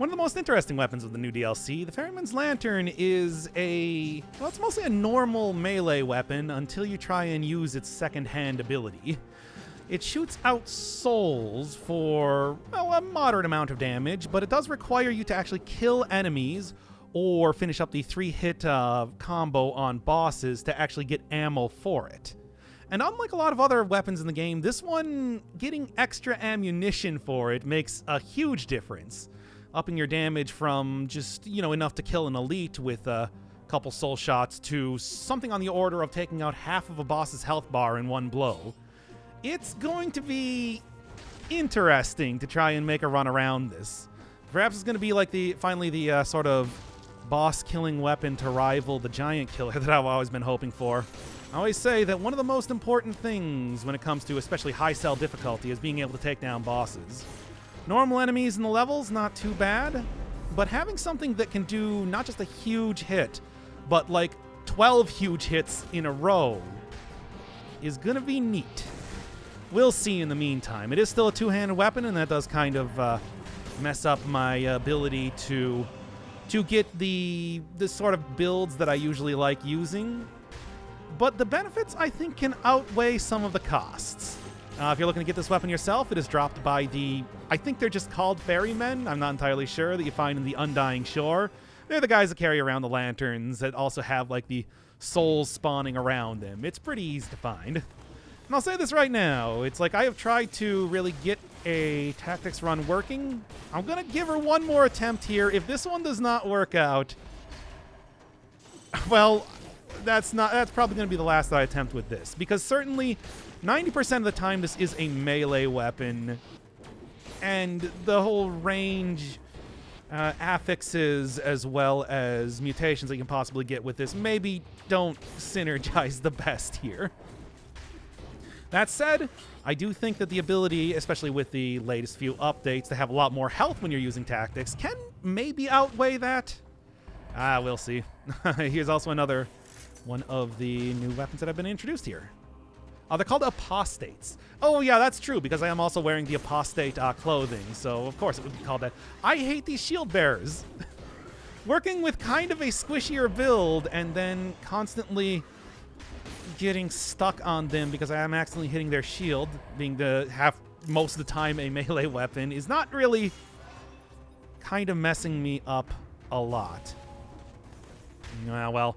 One of the most interesting weapons of the new DLC, the Ferryman's Lantern, is well, it's mostly a normal melee weapon until you try and use its second-hand ability. It shoots out souls for, well, a moderate amount of damage, but it does require you to actually kill enemies or finish up the 3-hit combo on bosses to actually get ammo for it. And unlike a lot of other weapons in the game, this one, getting extra ammunition for it makes a huge difference. Upping your damage from just, enough to kill an elite with a couple soul shots to something on the order of taking out half of a boss's health bar in one blow. It's going to be interesting to try and make a run around this. Perhaps it's going to be like finally the sort of boss-killing weapon to rival the giant killer that I've always been hoping for. I always say that one of the most important things when it comes to especially high cell difficulty is being able to take down bosses. Normal enemies in the levels, not too bad, but having something that can do not just a huge hit, but like 12 huge hits in a row is going to be neat. We'll see in the meantime. It is still a two-handed weapon, and that does kind of mess up my ability to get the sort of builds that I usually like using. But the benefits, I think, can outweigh some of the costs. If you're looking to get this weapon yourself, it is dropped by I think they're just called Ferrymen, I'm not entirely sure, that you find in the Undying Shore. They're the guys that carry around the lanterns that also have, like, the souls spawning around them. It's pretty easy to find. And I'll say this right now, it's like I have tried to really get a tactics run working. I'm going to give her one more attempt here. If this one does not work out, well, that's probably going to be the last that I attempt with this, because certainly 90% of the time this is a melee weapon, and the whole range affixes as well as mutations that you can possibly get with this maybe don't synergize the best here. That said, I do think that the ability, especially with the latest few updates, to have a lot more health when you're using tactics can maybe outweigh that. We'll see. Here's also another one of the new weapons that have been introduced here. They're called apostates. Oh, yeah, that's true, because I am also wearing the apostate clothing, so of course it would be called that. I hate these shield bearers. Working with kind of a squishier build and then constantly getting stuck on them because I am accidentally hitting their shield, being most of the time a melee weapon, is not really kind of messing me up a lot. Well,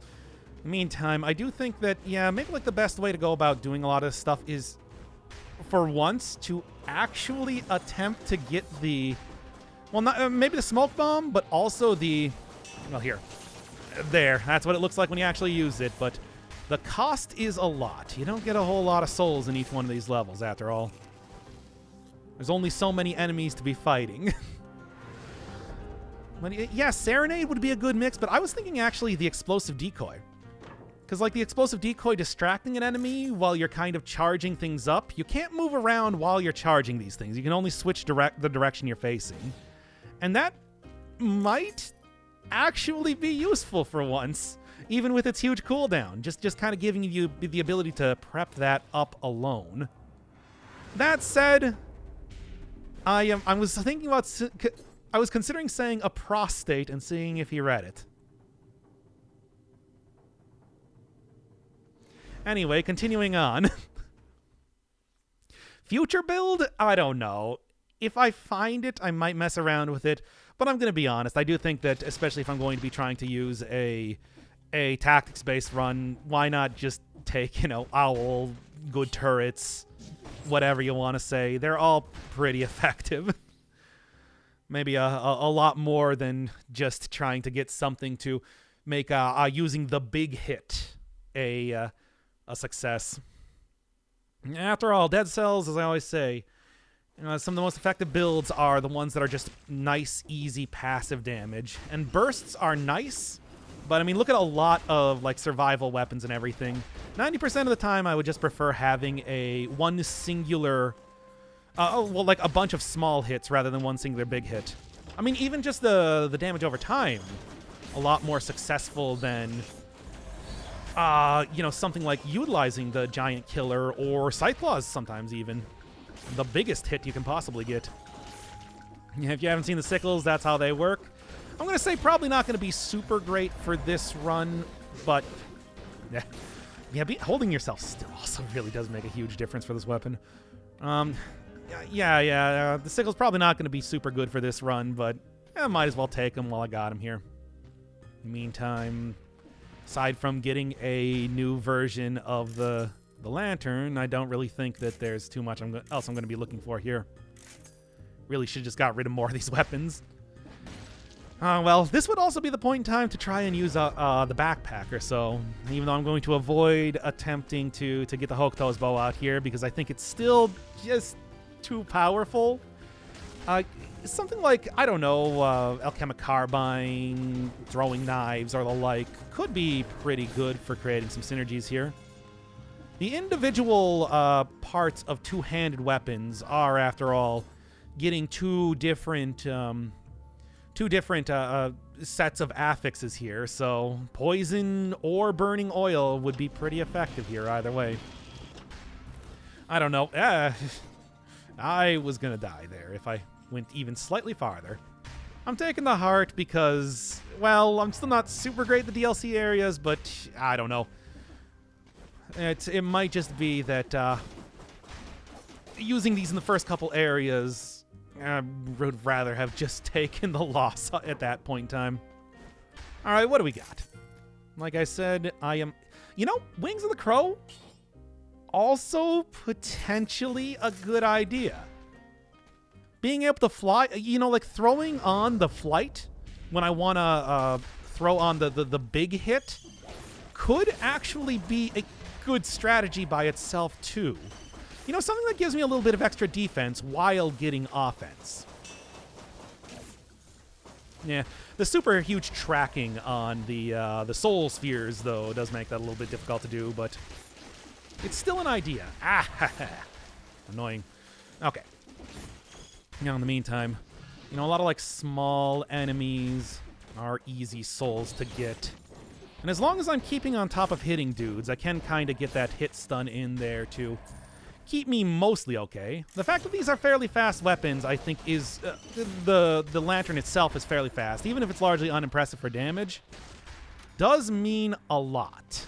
in the meantime, I do think that, yeah, maybe like the best way to go about doing a lot of stuff is, for once, to actually attempt to get the, well, not maybe the smoke bomb, but also the, well, here. There, that's what it looks like when you actually use it, but the cost is a lot. You don't get a whole lot of souls in each one of these levels, after all. There's only so many enemies to be fighting. But yeah, Serenade would be a good mix, but I was thinking actually the explosive decoy. Because like the explosive decoy distracting an enemy while you're kind of charging things up, you can't move around while you're charging these things. You can only switch the direction you're facing. And that might actually be useful for once, even with its huge cooldown. Just kind of giving you the ability to prep that up alone. That said, I was thinking about, I was considering saying a prostate and seeing if he read it. Anyway, continuing on. Future build? I don't know. If I find it, I might mess around with it. But I'm going to be honest. I do think that, especially if I'm going to be trying to use a tactics-based run, why not just take, Owl, good turrets, whatever you want to say. They're all pretty effective. Maybe a lot more than just trying to get something to make using the big hit a success. After all, dead cells, as I always say, some of the most effective builds are the ones that are just nice, easy, passive damage. And bursts are nice, but I mean, look at a lot of like survival weapons and everything. 90% of the time, I would just prefer having one singular, like a bunch of small hits rather than one singular big hit. I mean, even just the damage over time, a lot more successful than something like utilizing the giant killer or Cyclaws sometimes even. The biggest hit you can possibly get. Yeah, if you haven't seen the sickles, that's how they work. I'm going to say probably not going to be super great for this run, but yeah, holding yourself still also really does make a huge difference for this weapon. The sickle's probably not going to be super good for this run, but I might as well take him while I got him here. In the meantime, aside from getting a new version of the lantern, I don't really think that there's too much else I'm going to be looking for here. Really should have just got rid of more of these weapons. Well, this would also be the point in time to try and use the backpacker, so even though I'm going to avoid attempting to get the Hokuto's bow out here because I think it's still just too powerful. Something like, I don't know, alchemic carbine, throwing knives, or the like could be pretty good for creating some synergies here. The individual parts of two-handed weapons are, after all, getting two different sets of affixes here, so poison or burning oil would be pretty effective here either way. I don't know. I was gonna die there if I went even slightly farther. I'm taking the heart because, well, I'm still not super great at the DLC areas, but I don't know. It might just be that using these in the first couple areas, I would rather have just taken the loss at that point in time. All right, what do we got? Like I said, I am... You know, Wings of the Crow, also potentially a good idea. Being able to fly, you know, like throwing on the flight when I want to throw on the big hit could actually be a good strategy by itself, too. You know, something that gives me a little bit of extra defense while getting offense. Yeah, the super huge tracking on the soul spheres, though, does make that a little bit difficult to do, but it's still an idea. Annoying. Okay. Now, in the meantime, you know, a lot of, like, small enemies are easy souls to get. And as long as I'm keeping on top of hitting dudes, I can kind of get that hit stun in there to keep me mostly okay. The fact that these are fairly fast weapons, I think, is... the lantern itself is fairly fast, even if it's largely unimpressive for damage, does mean a lot.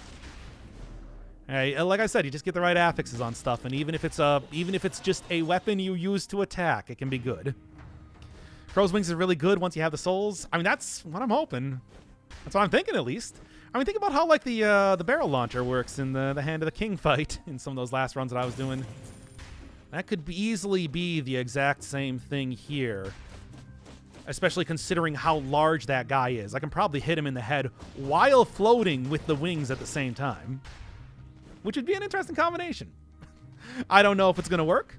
Hey, like I said, you just get the right affixes on stuff, and even if it's just a weapon you use to attack, it can be good. Crow's Wings is really good once you have the souls. I mean, that's what I'm hoping. That's what I'm thinking, at least. I mean, think about how, like, the barrel launcher works in the Hand of the King fight in some of those last runs that I was doing. That could easily be the exact same thing here, especially considering how large that guy is. I can probably hit him in the head while floating with the wings at the same time, which would be an interesting combination. I don't know if it's going to work.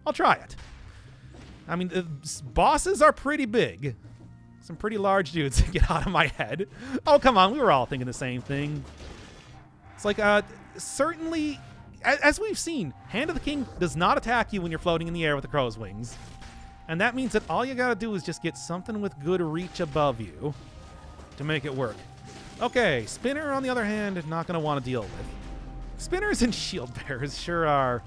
I'll try it. I mean, the bosses are pretty big. Some pretty large dudes to get out of my head. Oh, come on. We were all thinking the same thing. It's like, certainly, as we've seen, Hand of the King does not attack you when you're floating in the air with the crow's wings. And that means that all you got to do is just get something with good reach above you to make it work. Okay, Spinner, on the other hand, not going to want to deal with. Spinners and shield bearers sure are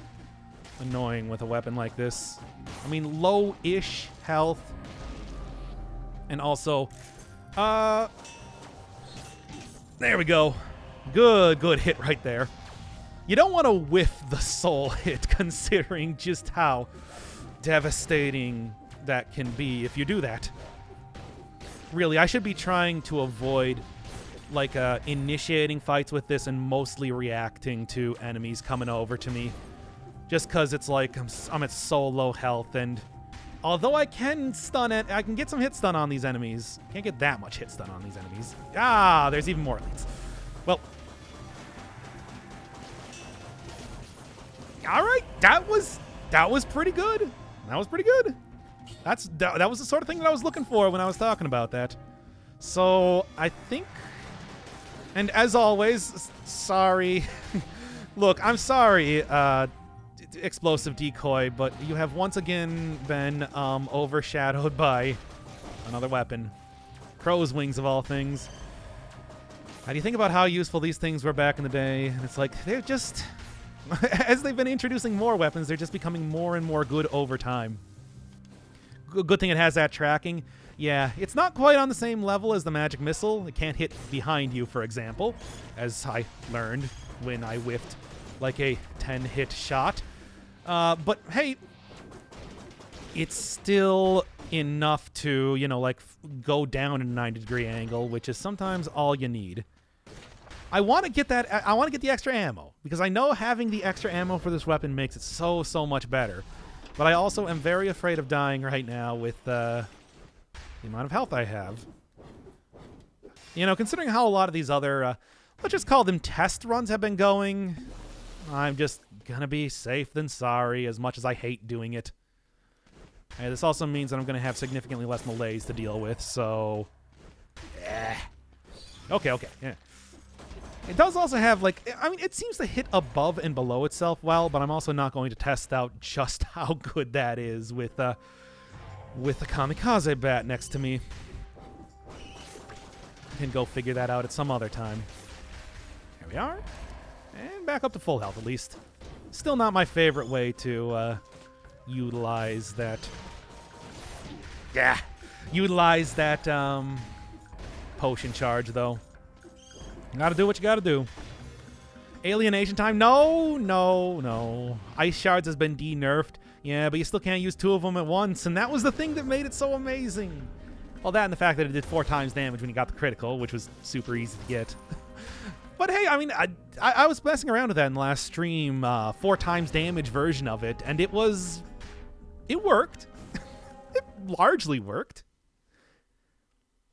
annoying with a weapon like this. I mean, low-ish health. And also, there we go. Good hit right there. You don't want to whiff the soul hit, considering just how devastating that can be if you do that. Really, I should be trying to avoid, like, initiating fights with this and mostly reacting to enemies coming over to me. Just because it's like I'm at so low health, and although I can stun it, I can get some hit stun on these enemies. Can't get that much hit stun on these enemies. Ah, there's even more elites. Well, all right, that was pretty good. That was pretty good. That was the sort of thing that I was looking for when I was talking about that. So I think, and as always, sorry. Look, I'm sorry, Explosive Decoy, but you have once again been overshadowed by another weapon. Crow's Wings, of all things. How do you think about how useful these things were back in the day? And it's like, they're just... as they've been introducing more weapons, they're just becoming more and more good over time. good thing it has that tracking. Yeah, it's not quite on the same level as the magic missile. It can't hit behind you, for example, as I learned when I whiffed like a 10-hit shot. But hey, it's still enough to, you know, like go down in a 90-degree angle, which is sometimes all you need. I want to get that. I want to get the extra ammo because I know having the extra ammo for this weapon makes it so much better. But I also am very afraid of dying right now with the amount of health I have. You know, considering how a lot of these other, let's just call them test runs have been going, I'm just gonna be safe than sorry, as much as I hate doing it. And this also means that I'm gonna have significantly less melees to deal with, so... Okay, yeah. It does also have, like, I mean, it seems to hit above and below itself well, but I'm also not going to test out just how good that is with the kamikaze bat next to me. Can go figure that out at some other time. Here we are. And back up to full health, at least. Still not my favorite way to utilize that... Utilize that potion charge, though. You gotta do what you gotta do. Alienation time? No. Ice shards has been de-nerfed. Yeah, but you still can't use 2 of them at once, and that was the thing that made it so amazing. Well, that and the fact that it did 4 times damage when you got the critical, which was super easy to get. But hey, I mean, I was messing around with that in the last stream, 4 times damage version of it, and it worked. It largely worked.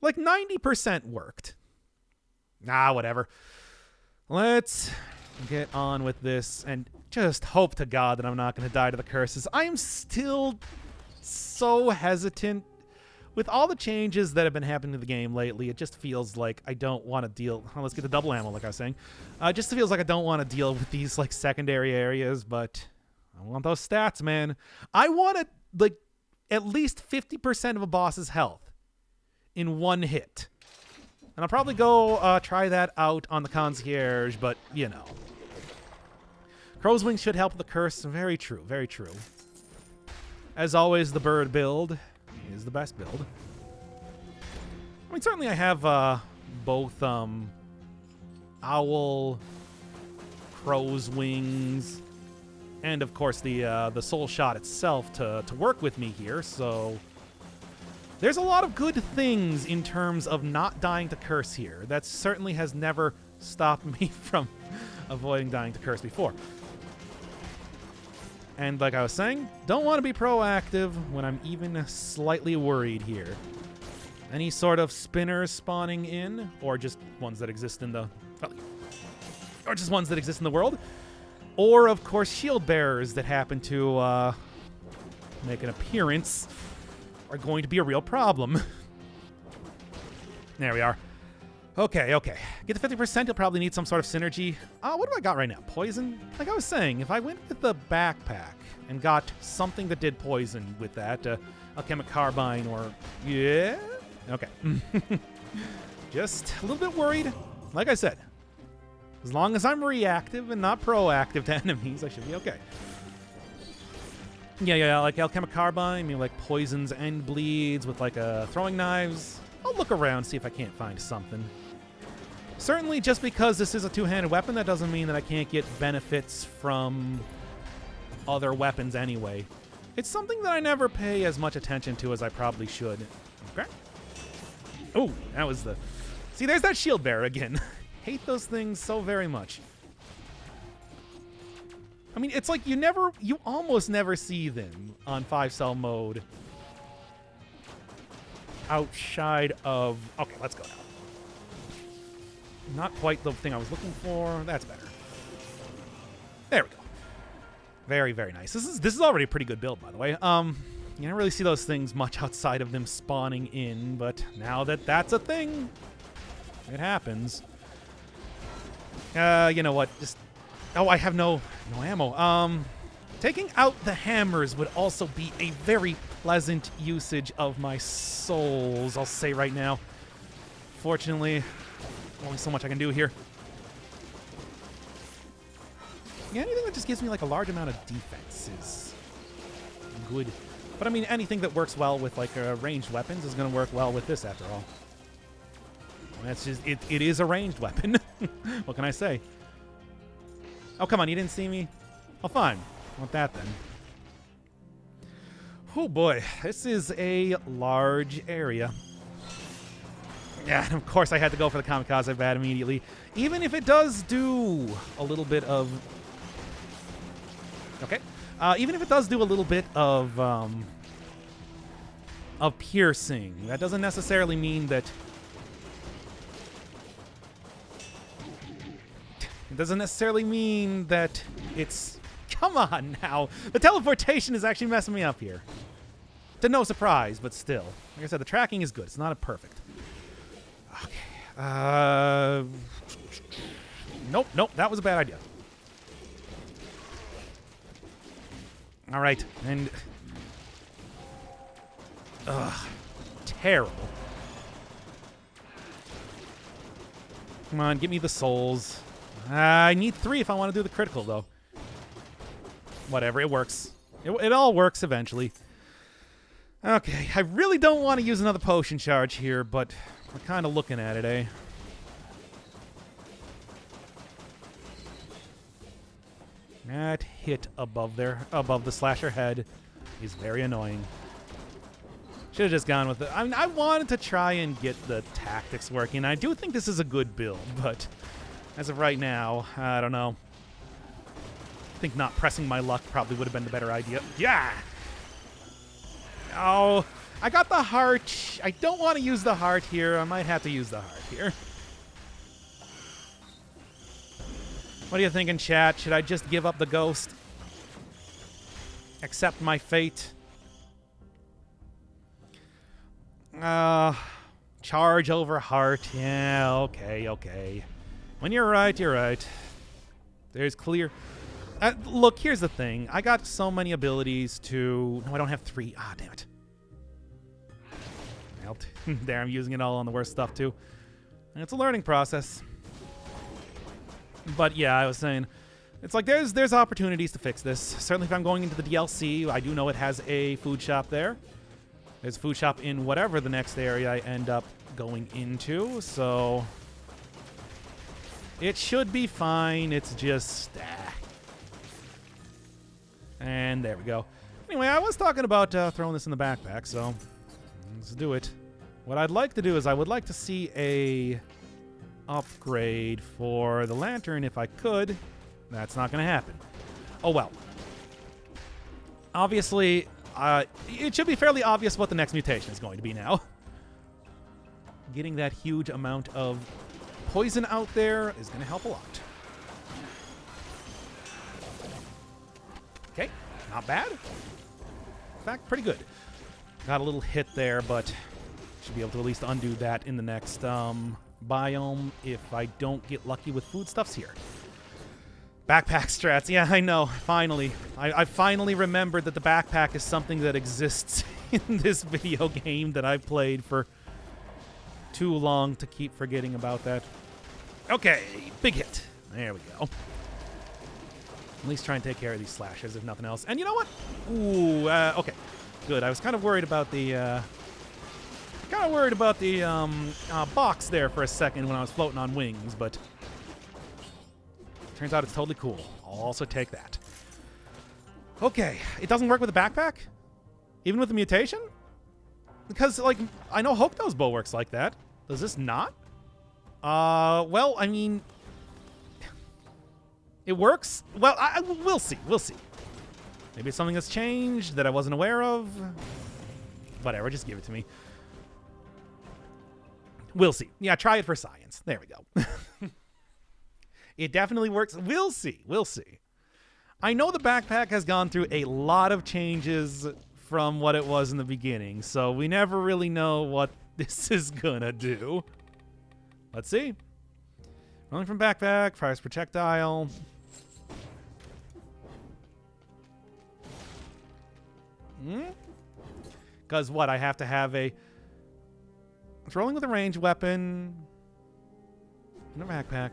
Like 90% worked. Whatever. Let's get on with this and just hope to God that I'm not going to die to the curses. I am still so hesitant. With all the changes that have been happening to the game lately, it just feels like I don't want to deal... Oh, let's get the double ammo, like I was saying. It just feels like I don't want to deal with these, like, secondary areas, but I want those stats, man. I want like, at least 50% of a boss's health in one hit. And I'll probably go try that out on the concierge, but, you know. Crow's Wings should help with the curse. Very true, very true. As always, the bird build is the best build. I mean, certainly I have both owl, crow's wings, and of course the soul shot itself to work with me here, so there's a lot of good things in terms of not dying to curse here. That certainly has never stopped me from avoiding dying to curse before. And like I was saying, don't want to be proactive when I'm even slightly worried here. Any sort of spinners spawning in, or just ones that exist in the... or just ones that exist in the world. Or, of course, shield bearers that happen to make an appearance are going to be a real problem. There we are. Okay. Get to 50%, you'll probably need some sort of synergy. What do I got right now? Poison? Like I was saying, if I went with the backpack and got something that did poison with that, alchemic carbine or... Yeah? Okay. Just a little bit worried. Like I said, as long as I'm reactive and not proactive to enemies, I should be okay. Yeah, like alchemic carbine, maybe like poisons and bleeds with like throwing knives. I'll look around, see if I can't find something. Certainly, just because this is a two-handed weapon, that doesn't mean that I can't get benefits from other weapons anyway. It's something that I never pay as much attention to as I probably should. Okay. Oh, that was the... See, there's that shield bearer again. Hate those things so very much. I mean, it's like you almost never see them on 5-cell mode. Outside of... Okay, let's go now. Not quite the thing I was looking for. That's better. There we go. Very, very nice. This is already a pretty good build, by the way. You don't really see those things much outside of them spawning in, but now that that's a thing, it happens. You know what? Just... Oh, I have no ammo. Taking out the hammers would also be a very pleasant usage of my souls, I'll say right now. Fortunately, only so much I can do here. Yeah, anything that just gives me like a large amount of defense is good. But I mean, anything that works well with like ranged weapons is going to work well with this after all. That's just, it is a ranged weapon. What can I say? Oh, come on, you didn't see me? Oh, fine. I want that then. Oh boy, this is a large area. Yeah, and of course I had to go for the kamikaze bat immediately. Even if it does do a little bit of... Okay. Even if it does do a little bit of piercing, that doesn't necessarily mean that... It doesn't necessarily mean that it's... Come on now! The teleportation is actually messing me up here. To no surprise, but still. Like I said, the tracking is good. It's not perfect. Okay. Nope. That was a bad idea. All right. And... Ugh. Terrible. Come on, give me the souls. I need 3 if I want to do the critical, though. Whatever, it works. It all works eventually. Okay, I really don't want to use another potion charge here, but we're kind of looking at it, eh? That hit above there, above the slasher head, is very annoying. Should have just gone with it. I mean, I wanted to try and get the tactics working. I do think this is a good build, but as of right now, I don't know. I think not pressing my luck probably would have been the better idea. Yeah! Oh, I got the heart. I don't want to use the heart here. I might have to use the heart here. What are you thinking, chat? Should I just give up the ghost? Accept my fate? Charge over heart. Yeah, okay. When you're right, you're right. There's clear... look, here's the thing. I got so many abilities to... No, I don't have 3. Ah, damn it. Helped. There, I'm using it all on the worst stuff, too. And it's a learning process. But, yeah, I was saying... It's like there's opportunities to fix this. Certainly if I'm going into the DLC, I do know it has a food shop there. There's a food shop in whatever the next area I end up going into, so... It should be fine. It's just... And there we go. Anyway, I was talking about throwing this in the backpack, so let's do it. What I'd like to do is I would like to see a upgrade for the lantern if I could. That's not going to happen. Oh, well. Obviously, it should be fairly obvious what the next mutation is going to be now. Getting that huge amount of poison out there is going to help a lot. Okay, not bad. In fact, pretty good. Got a little hit there, but should be able to at least undo that in the next biome if I don't get lucky with foodstuffs here. Backpack strats. Yeah, I know. Finally. I finally remembered that the backpack is something that exists in this video game that I've played for too long to keep forgetting about that. Okay, big hit. There we go. At least try and take care of these slashers, if nothing else. And you know what? Ooh, okay. Good. I was kind of worried about the, box there for a second when I was floating on wings, but turns out it's totally cool. I'll also take that. Okay. It doesn't work with the backpack? Even with the mutation? Because, like, I know Hokuto's bow works like that. Does this not? Well, I mean... It works? Well, we'll see. We'll see. Maybe it's something that's changed that I wasn't aware of. Whatever, just give it to me. We'll see. Yeah, try it for science. There we go. It definitely works. We'll see. We'll see. I know the backpack has gone through a lot of changes from what it was in the beginning, so we never really know what this is gonna do. Let's see. Rolling from backpack, fires projectile. Because what? I have to have a... It's rolling with a ranged weapon. In a backpack.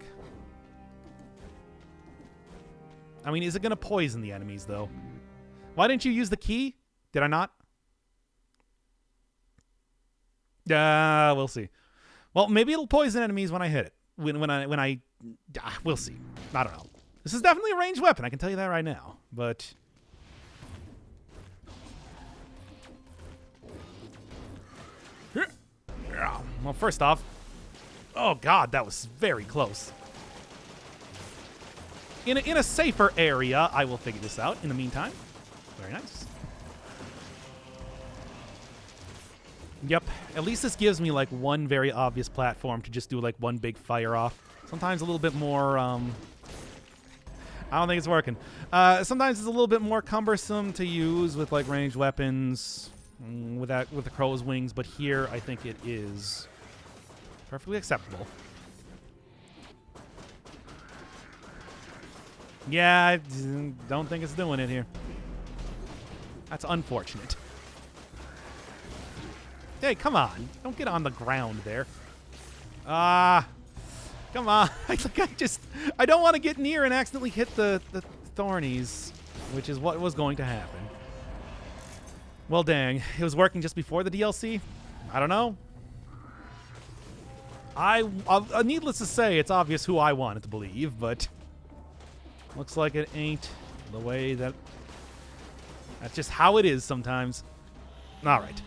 I mean, is it going to poison the enemies, though? Why didn't you use the key? Did I not? We'll see. Well, maybe it'll poison enemies when I hit it. We'll see. I don't know. This is definitely a ranged weapon. I can tell you that right now. But well, first off, oh god, that was very close. In a safer area, I will figure this out. In the meantime, very nice. Yep, at least this gives me like one very obvious platform to just do like one big fire off. Sometimes a little bit more, I don't think it's working. Sometimes it's a little bit more cumbersome to use with like ranged weapons with the crow's wings, but here I think it is perfectly acceptable. Yeah, I don't think it's doing it here. That's unfortunate. Hey, come on. Don't get on the ground there. Come on. I don't want to get near and accidentally hit the thornies, which is what was going to happen. Well, dang. It was working just before the DLC? I don't know. Needless to say, it's obvious who I wanted to believe, but looks like it ain't the way that... That's just how it is sometimes. All right.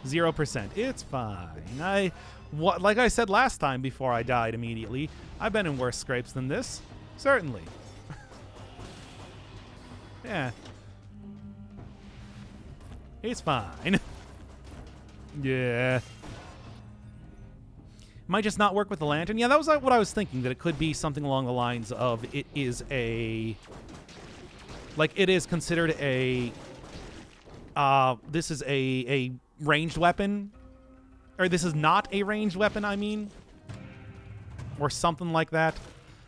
0%. It's fine. Like I said last time before I died immediately, I've been in worse scrapes than this. Certainly. Yeah. It's fine. Yeah. Might just not work with the lantern. Yeah, that was what I was thinking, that it could be something along the lines of it is a... Like, it is considered a... this is a ranged weapon. Or this is not a ranged weapon, I mean. Or something like that.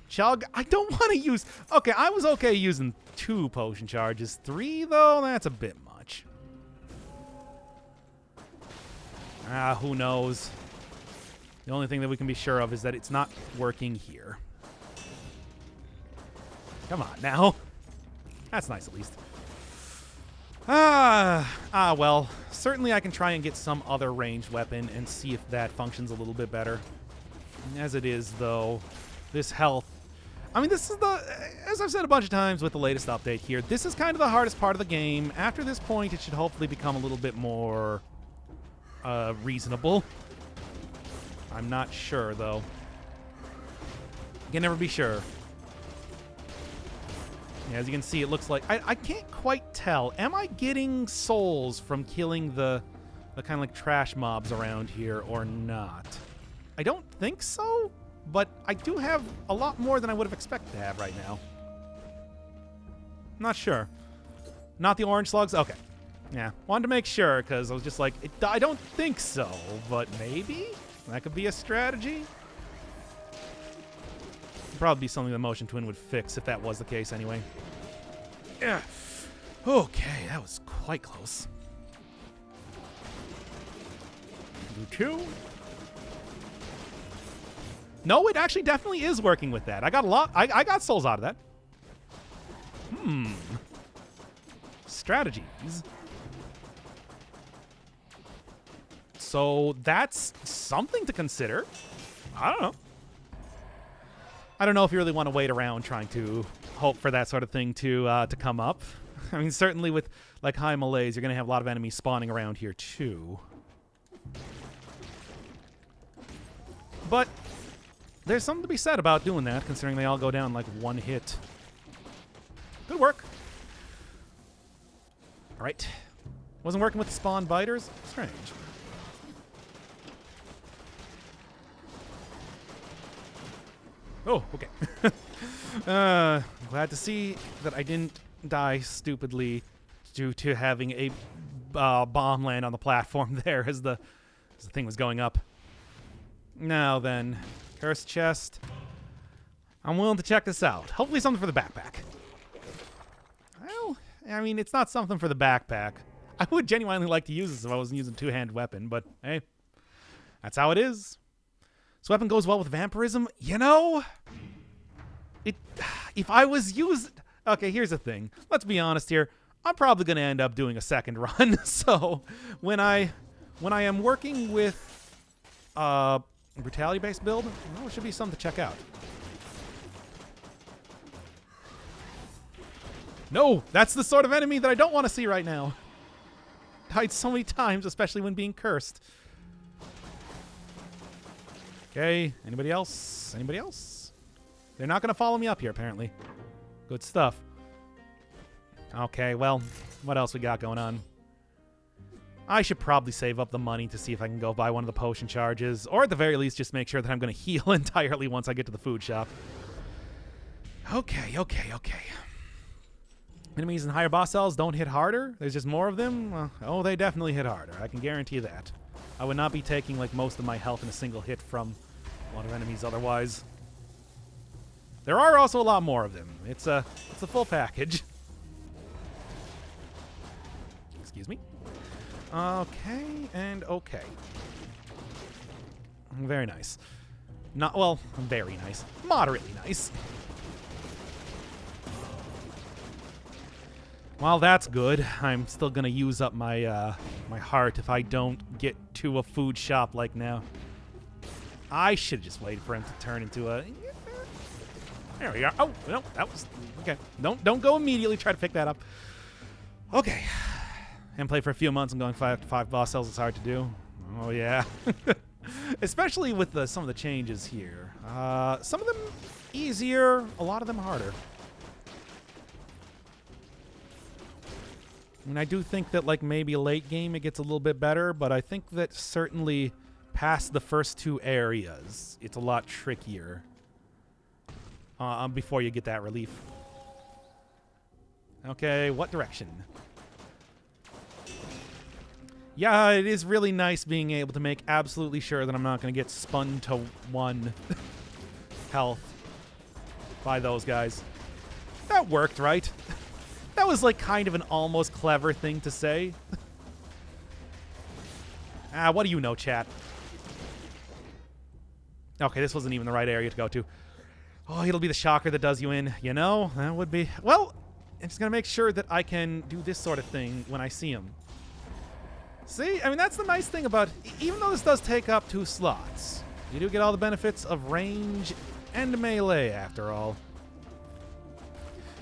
Chug, I don't want to use... Okay, I was okay using 2 potion charges. 3, though? That's a bit much. Who knows? The only thing that we can be sure of is that it's not working here. Come on, now. That's nice, at least. Well, certainly I can try and get some other ranged weapon and see if that functions a little bit better. As it is, though, this health... I mean, this is as I've said a bunch of times with the latest update here, this is kind of the hardest part of the game. After this point, it should hopefully become a little bit more reasonable. I'm not sure, though. You can never be sure. Yeah, as you can see, it looks like... I can't quite tell. Am I getting souls from killing the kind of like trash mobs around here or not? I don't think so, but I do have a lot more than I would have expected to have right now. Not sure. Not the orange slugs? Okay. Yeah, wanted to make sure because I was just like, I don't think so, but maybe? That could be a strategy. Probably be something the Motion Twin would fix if that was the case anyway. Yeah. Okay, that was quite close. Do 2. No, it actually definitely is working with that. I got a lot. I got souls out of that. Strategies. So that's something to consider. I don't know. I don't know if you really want to wait around trying to hope for that sort of thing to come up. I mean, certainly with like high melees, you're going to have a lot of enemies spawning around here too. But there's something to be said about doing that, considering they all go down like one hit. Good work. All right. Wasn't working with the spawn biters? Strange. Oh, okay. Glad to see that I didn't die stupidly due to having a bomb land on the platform there as the thing was going up. Now then, cursed chest. I'm willing to check this out. Hopefully something for the backpack. Well, I mean, it's not something for the backpack. I would genuinely like to use this if I wasn't using a two-handed weapon, but hey, that's how it is. This weapon goes well with vampirism. You know, if I was used... Okay, here's the thing. Let's be honest here. I'm probably going to end up doing a second run. So when I am working with brutality-based build, well, it should be something to check out. No, that's the sort of enemy that I don't want to see right now. Died so many times, especially when being cursed. Okay, anybody else? Anybody else? They're not going to follow me up here, apparently. Good stuff. Okay, well, what else we got going on? I should probably save up the money to see if I can go buy one of the potion charges, or at the very least just make sure that I'm going to heal entirely once I get to the food shop. Okay. Enemies in higher boss cells don't hit harder? There's just more of them? Oh, they definitely hit harder. I can guarantee that. I would not be taking like most of my health in a single hit from a lot of enemies otherwise. There are also a lot more of them. It's a full package. Excuse me. Okay, and okay. Very nice. Not, well, very nice. Moderately nice. Well, that's good. I'm still gonna use up my my heart if I don't get to a food shop like now. I should just wait for him to turn into a... There we are. Oh, no, that was... Okay, don't go immediately try to pick that up. Okay. And play for a few months and going 5 to 5 boss cells is hard to do. Oh, yeah. Especially with some of the changes here. Some of them easier, a lot of them harder. And I do think that, like, maybe late game it gets a little bit better, but I think that certainly past the first 2 areas, it's a lot trickier before you get that relief. Okay, what direction? Yeah, it is really nice being able to make absolutely sure that I'm not going to get spun to 1 health by those guys. That worked, right? That was like kind of an almost clever thing to say. What do you know, chat? Okay, this wasn't even the right area to go to. Oh, it'll be the shocker that does you in. You know, that would be... Well, I'm just going to make sure that I can do this sort of thing when I see him. See? I mean, that's the nice thing about... Even though this does take up 2 slots, you do get all the benefits of range and melee, after all.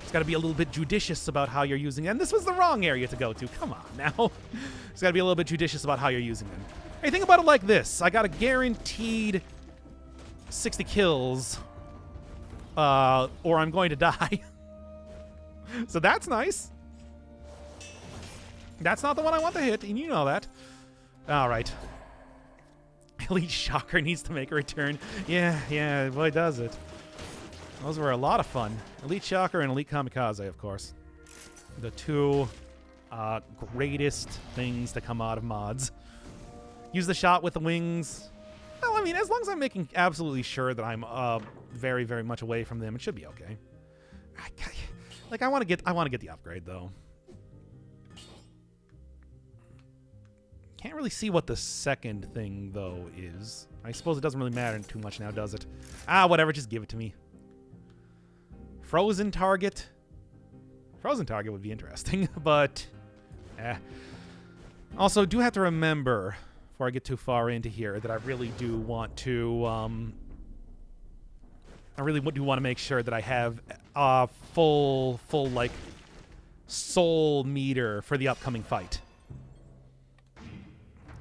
It's got to be a little bit judicious about how you're using it. And this was the wrong area to go to. Come on, now. It's got to be a little bit judicious about how you're using them. Hey, think about it like this. I got a guaranteed 60 kills, or I'm going to die. So that's nice. That's not the one I want to hit, and you know that. All right. Elite Shocker needs to make a return. Yeah, boy, does it. Those were a lot of fun. Elite Shocker and Elite Kamikaze, of course. The 2 greatest things to come out of mods. Use the shot with the wings. Well, I mean, as long as I'm making absolutely sure that I'm very, very much away from them, it should be okay. Like, I want to get the upgrade, though. Can't really see what the second thing, though, is. I suppose it doesn't really matter too much now, does it? Whatever, just give it to me. Frozen target. Frozen target would be interesting, but... Also, do have to remember, before I get too far into here, that I really do want to... I really do want to make sure that I have a full, like, soul meter for the upcoming fight.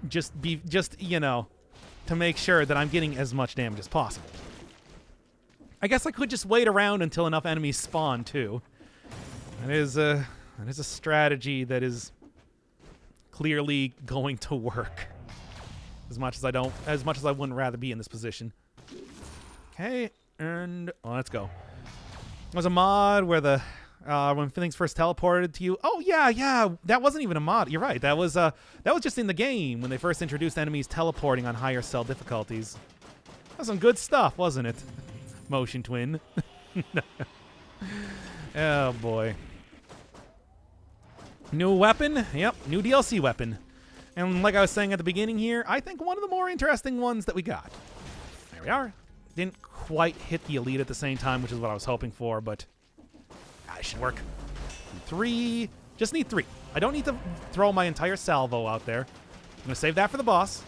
Just, you know, to make sure that I'm getting as much damage as possible. I guess I could just wait around until enough enemies spawn, too. That is a strategy that is clearly going to work. As much as I wouldn't rather be in this position. Okay, and let's go. There was a mod where when things first teleported to you. Oh yeah, that wasn't even a mod. You're right. That was just in the game when they first introduced enemies teleporting on higher cell difficulties. That was some good stuff, wasn't it? Motion twin. Oh boy. New weapon? Yep, new DLC weapon. And like I was saying at the beginning here, I think one of the more interesting ones that we got. There we are. Didn't quite hit the elite at the same time, which is what I was hoping for, but it should work. 3. Just need 3. I don't need to throw my entire salvo out there. I'm going to save that for the boss.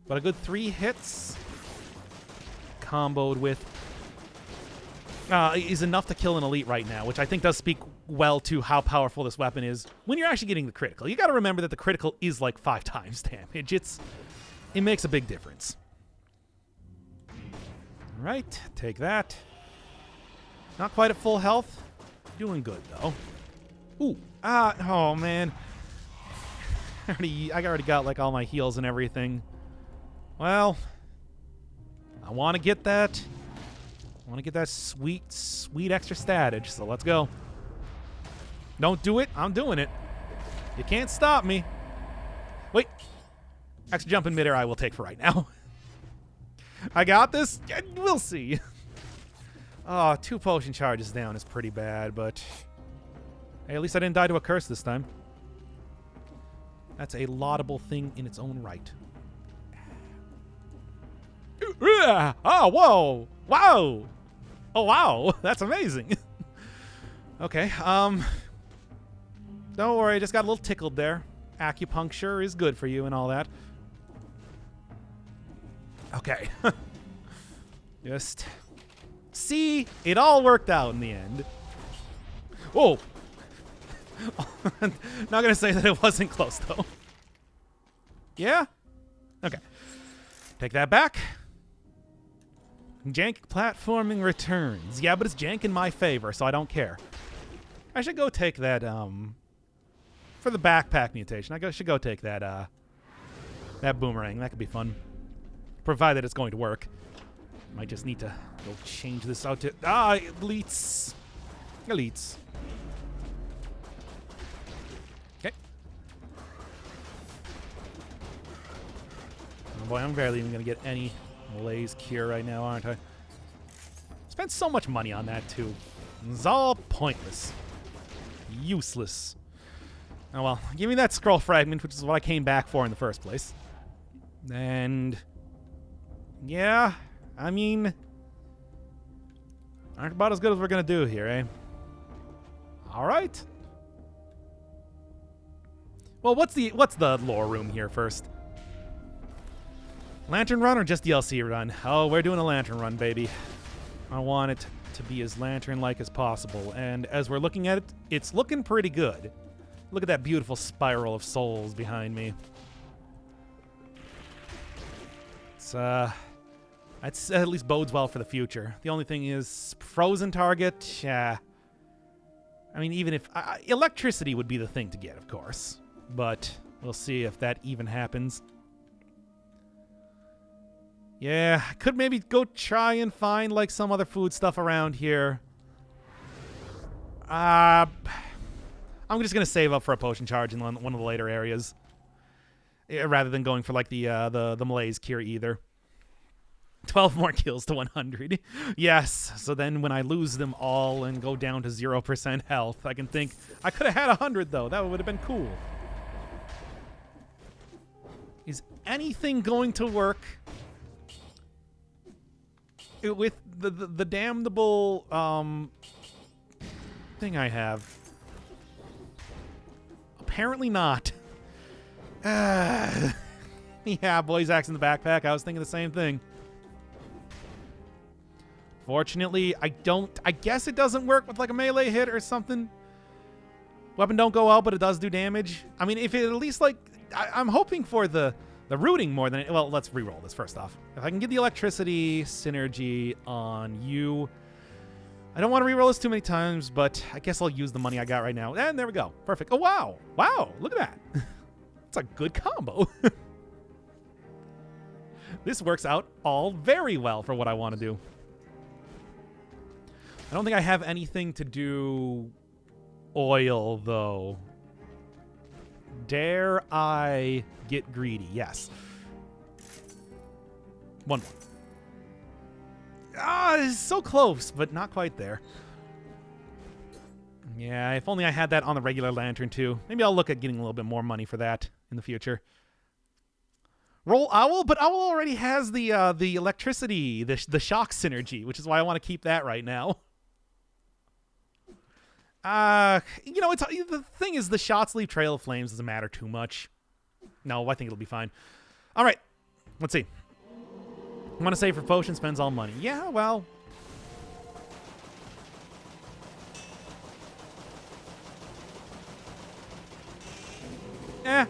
But a good 3 hits comboed with is enough to kill an elite right now, which I think does speak well to how powerful this weapon is when you're actually getting the critical. You got to remember that the critical is like 5 times damage. It makes a big difference. All right, take that. Not quite at full health. Doing good, though. Ooh. Oh, man. I already got, like, all my heals and everything. Well, I want to get that. I want to get that sweet, sweet extra statage, so let's go. Don't do it. I'm doing it. You can't stop me. Wait. Extra jump in midair I will take for right now. I got this. We'll see. Oh, 2 potion charges down is pretty bad, but hey, at least I didn't die to a curse this time. That's a laudable thing in its own right. Oh, whoa. Wow. Oh, wow. That's amazing. Okay, don't worry, I just got a little tickled there. Acupuncture is good for you and all that. Okay. Just see, it all worked out in the end. Whoa. Not gonna say that it wasn't close, though. Yeah? Okay. Take that back. Jank platforming returns. Yeah, but it's jank in my favor, so I don't care. I should go take that, for the backpack mutation. Should go take that, that boomerang. That could be fun. Provided it's going to work. Might just need to go change this out to... elites. Elites. Okay. Oh boy, I'm barely even going to get any malaise cure right now, aren't I? Spent so much money on that, too. It's all pointless. Useless. Oh well, give me that scroll fragment, which is what I came back for in the first place. And... yeah, I mean... aren't about as good as we're gonna do here, eh? Alright. Well, what's the lore room here first? Lantern run or just DLC run? Oh, we're doing a lantern run, baby. I want it to be as lantern-like as possible. And as we're looking at it, it's looking pretty good. Look at that beautiful spiral of souls behind me. It's, that's at least bodes well for the future. The only thing is, frozen target, I mean, even if... electricity would be the thing to get, of course. But we'll see if that even happens. Yeah, I could maybe go try and find, like, some other food stuff around here. I'm just going to save up for a potion charge in one of the later areas. Rather than going for, like, the malaise cure either. 12 more kills to 100. Yes, so then when I lose them all and go down to 0% health, I can think, I could have had 100, though. That would have been cool. Is anything going to work with the damnable thing I have? Apparently not. Yeah, boys axe in the backpack. I was thinking the same thing. Fortunately, I guess it doesn't work with like a melee hit or something. Weapon don't go out, but it does do damage. I mean, if it at least like... I'm hoping for the rooting more than... well, let's reroll this first off. If I can get the electricity synergy on you... I don't want to reroll this too many times, but I guess I'll use the money I got right now. And there we go. Perfect. Oh, wow. Wow. Look at that. It's a good combo. This works out all very well for what I want to do. I don't think I have anything to do oil, though. Dare I get greedy? Yes. One more. It's so close, but not quite there. Yeah, if only I had that on the regular lantern, too. Maybe I'll look at getting a little bit more money for that in the future. Roll Owl, but Owl already has the electricity, the shock synergy, which is why I want to keep that right now. You know, the thing is, the shots leave Trail of Flames doesn't matter too much. No, I think it'll be fine. All right. Let's see. I want to save for potion, spends all money. Yeah, well.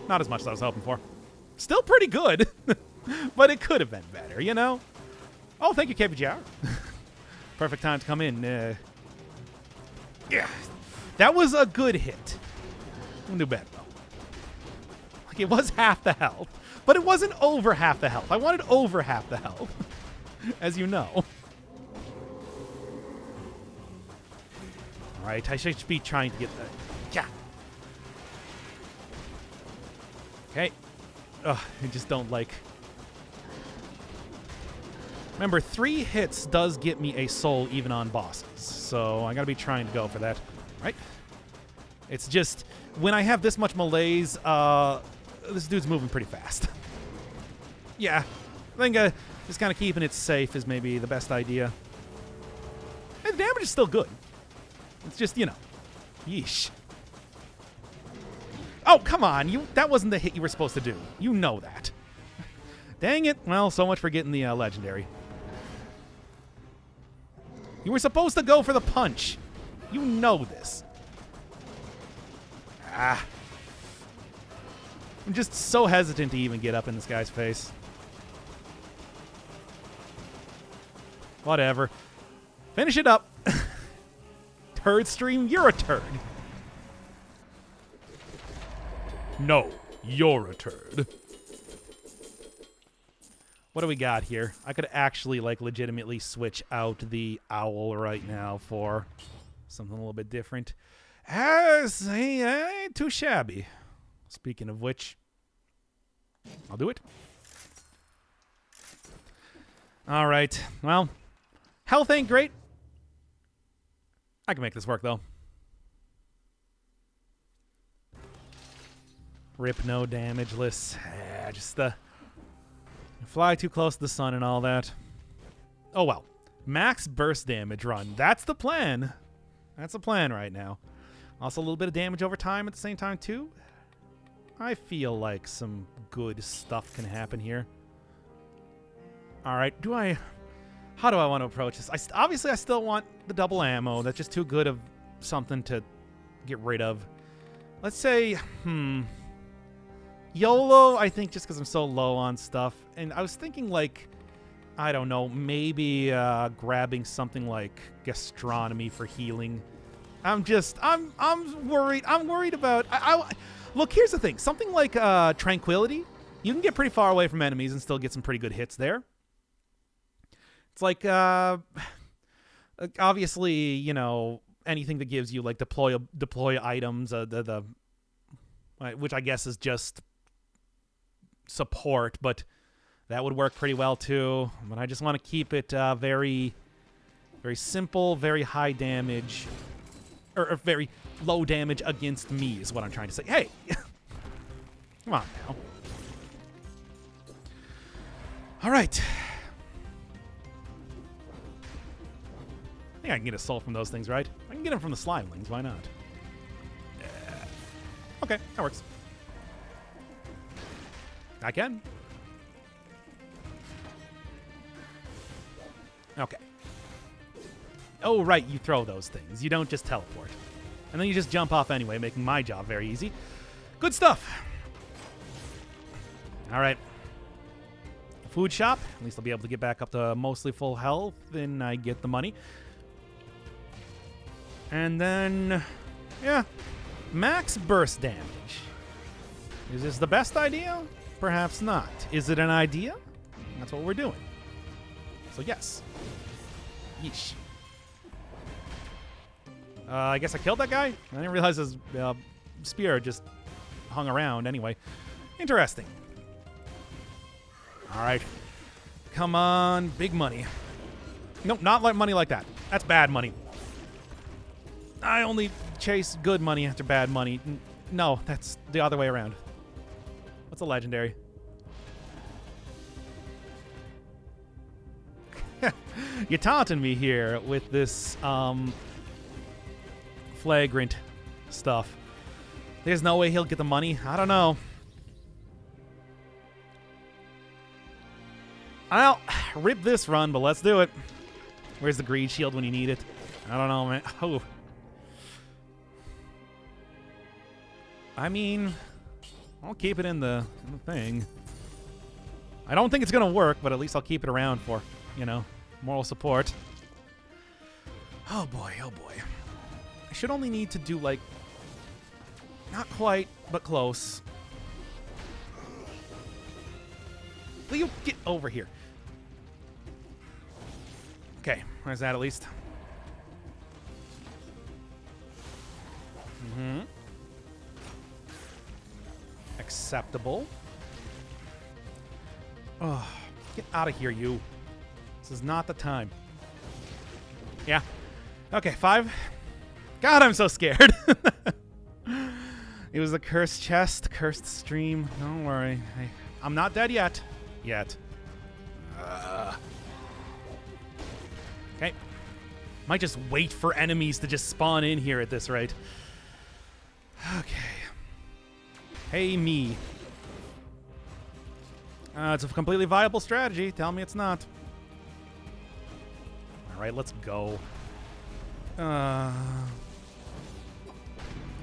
Not as much as I was hoping for. Still pretty good, but it could have been better, you know? Oh, thank you, KPGR. Perfect time to come in. Yeah, that was a good hit. We'll do better, though. Like, it was half the health, but it wasn't over half the health. I wanted over half the health, as you know. All right, I should be trying to get the... Yeah. Okay. Ugh, I just don't like... Remember, 3 hits does get me a soul even on bosses, so I gotta be trying to go for that, right? It's just, when I have this much malaise, this dude's moving pretty fast. Yeah, I think just kind of keeping it safe is maybe the best idea. And the damage is still good. It's just, you know, yeesh. Oh, come on, that wasn't the hit you were supposed to do. You know that. Dang it. Well, so much for getting the legendary. You were supposed to go for the punch. You know this. Ah. I'm just so hesitant to even get up in this guy's face. Whatever. Finish it up. Turd stream, you're a turd. No, you're a turd. What do we got here? I could actually, like, legitimately switch out the owl right now for something a little bit different. Ain't too shabby. Speaking of which, I'll do it. All right. Well, health ain't great. I can make this work, though. Rip no damageless. Just the... Fly too close to the sun and all that. Oh, well. Max burst damage run. That's the plan. That's the plan right now. Also, a little bit of damage over time at the same time, too. I feel like some good stuff can happen here. All right. How do I want to approach this? Obviously, I still want the double ammo. That's just too good of something to get rid of. Let's say, YOLO, I think, just because I'm so low on stuff. And I was thinking, like, I don't know, maybe grabbing something like gastronomy for healing. I'm worried. I'm worried about... Look, here's the thing. Something like tranquility, you can get pretty far away from enemies and still get some pretty good hits there. It's like, obviously, you know, anything that gives you, like, deploy items, which I guess is just support, but that would work pretty well too. But I just want to keep it very, very simple, very high damage, or very low damage against me is what I'm trying to say. Hey, come on now. All right. I think I can get a soul from those things, right? I can get them from the slimelings. Why not? Okay, that works. I can. Okay. Oh, right, you throw those things. You don't just teleport. And then you just jump off anyway, making my job very easy. Good stuff. All right. Food shop. At least I'll be able to get back up to mostly full health, and I get the money. And then, yeah, max burst damage. Is this the best idea? Perhaps not. Is it an idea? That's what we're doing. So yes. Yeesh. I guess I killed that guy? I didn't realize his spear just hung around anyway. Interesting. All right. Come on. Big money. Nope, not like money like that. That's bad money. I only chase good money after bad money. No, that's the other way around. What's a legendary? You're taunting me here with this flagrant stuff. There's no way he'll get the money. I don't know. I'll rip this run, but let's do it. Where's the greed shield when you need it? I don't know, man. Oh. I mean, I'll keep it in the thing. I don't think it's going to work, but at least I'll keep it around for, you know, moral support. Oh boy, oh boy. I should only need to do, like, not quite, but close. Will you get over here? Okay, where's that at least? Mm-hmm. Acceptable. Oh, get out of here, you. This is not the time. Yeah. Okay, 5. God, I'm so scared. It was a cursed chest, cursed stream. Don't worry. I'm not dead yet. Okay. Might just wait for enemies to just spawn in here at this rate. Okay. Hey, me. It's a completely viable strategy. Tell me it's not. All right, let's go.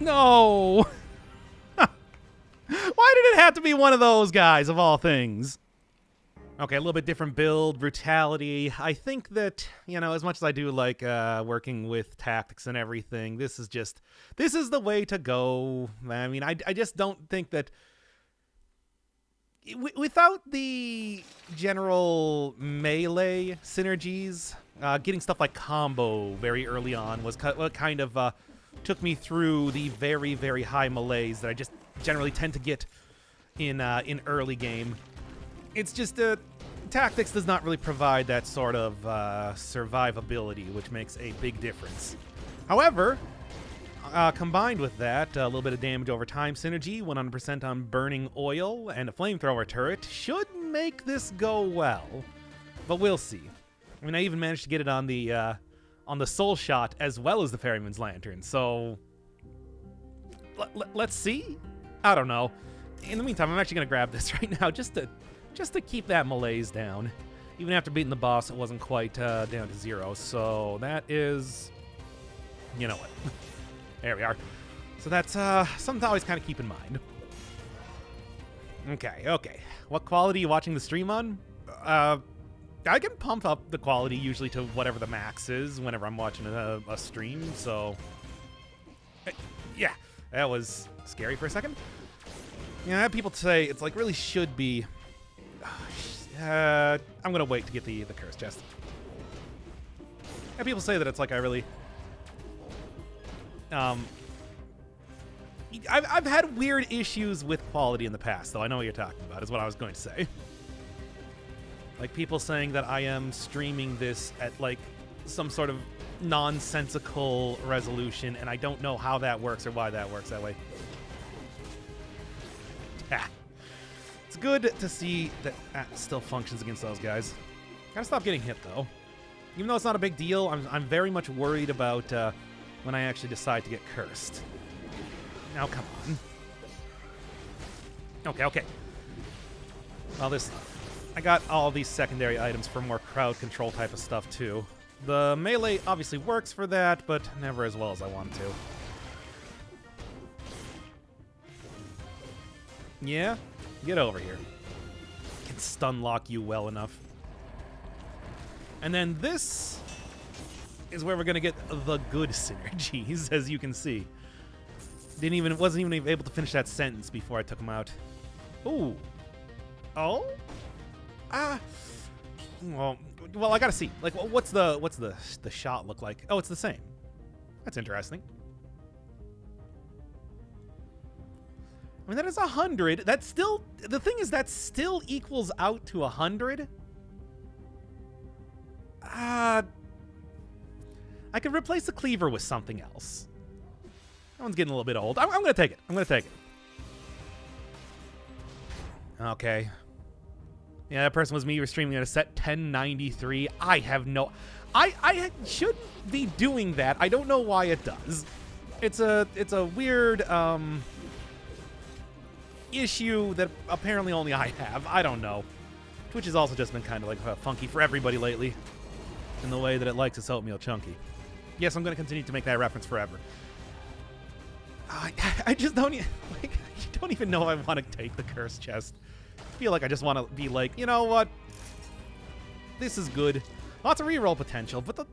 No! Why did it have to be one of those guys, of all things? Okay, a little bit different build, brutality. I think that, you know, as much as I do like working with tactics and everything, this is the way to go. I mean, I just don't think that without the general melee synergies, getting stuff like combo very early on was what kind of took me through the very, very high melees that I just generally tend to get in early game. It's just tactics does not really provide that sort of survivability, which makes a big difference. However, combined with that, a little bit of damage over time synergy, 100% on burning oil, and a flamethrower turret should make this go well. But we'll see. I mean, I even managed to get it on the soul shot as well as the Ferryman's lantern, so let's see. I don't know. In the meantime, I'm actually gonna grab this right now just to keep that malaise down. Even after beating the boss, it wasn't quite down to 0. So that is, you know what? There we are. So that's something to always kind of keep in mind. Okay. What quality are you watching the stream on? I can pump up the quality usually to whatever the max is whenever I'm watching a stream, so... Yeah, that was scary for a second. Yeah, I have people say it's like really should be... I'm gonna wait to get the curse chest. And people say that it's like I really... I've had weird issues with quality in the past, though I know what you're talking about, is what I was going to say. Like people saying that I am streaming this at like some sort of nonsensical resolution, and I don't know how that works or why that works that way. It's good to see that still functions against those guys. Gotta stop getting hit, though. Even though it's not a big deal, I'm very much worried about when I actually decide to get cursed. Now, come on. Okay. Well, I got all these secondary items for more crowd control type of stuff, too. The melee obviously works for that, but never as well as I want to. Yeah? Get over here. I can stun lock you well enough. And then this is where we're gonna get the good synergies, as you can see. Wasn't even able to finish that sentence before I took him out. Ooh. Oh? Well, I gotta see. Like, what's the shot look like? Oh, it's the same. That's interesting. I mean, that is 100. That's still... The thing is, that still equals out to 100. I could replace the cleaver with something else. That one's getting a little bit old. I'm going to take it. Okay. Yeah, that person was me. You were streaming at a set 1093. I have no... I shouldn't be doing that. I don't know why it does. It's a weird... issue that apparently only I have. I don't know. Twitch has also just been kind of like funky for everybody lately, in the way that it likes its oatmeal chunky. Yes, I'm going to continue to make that reference forever. I just don't like. I don't even know if I want to take the curse chest. I feel like I just want to be like, you know what? This is good. Lots of reroll potential, but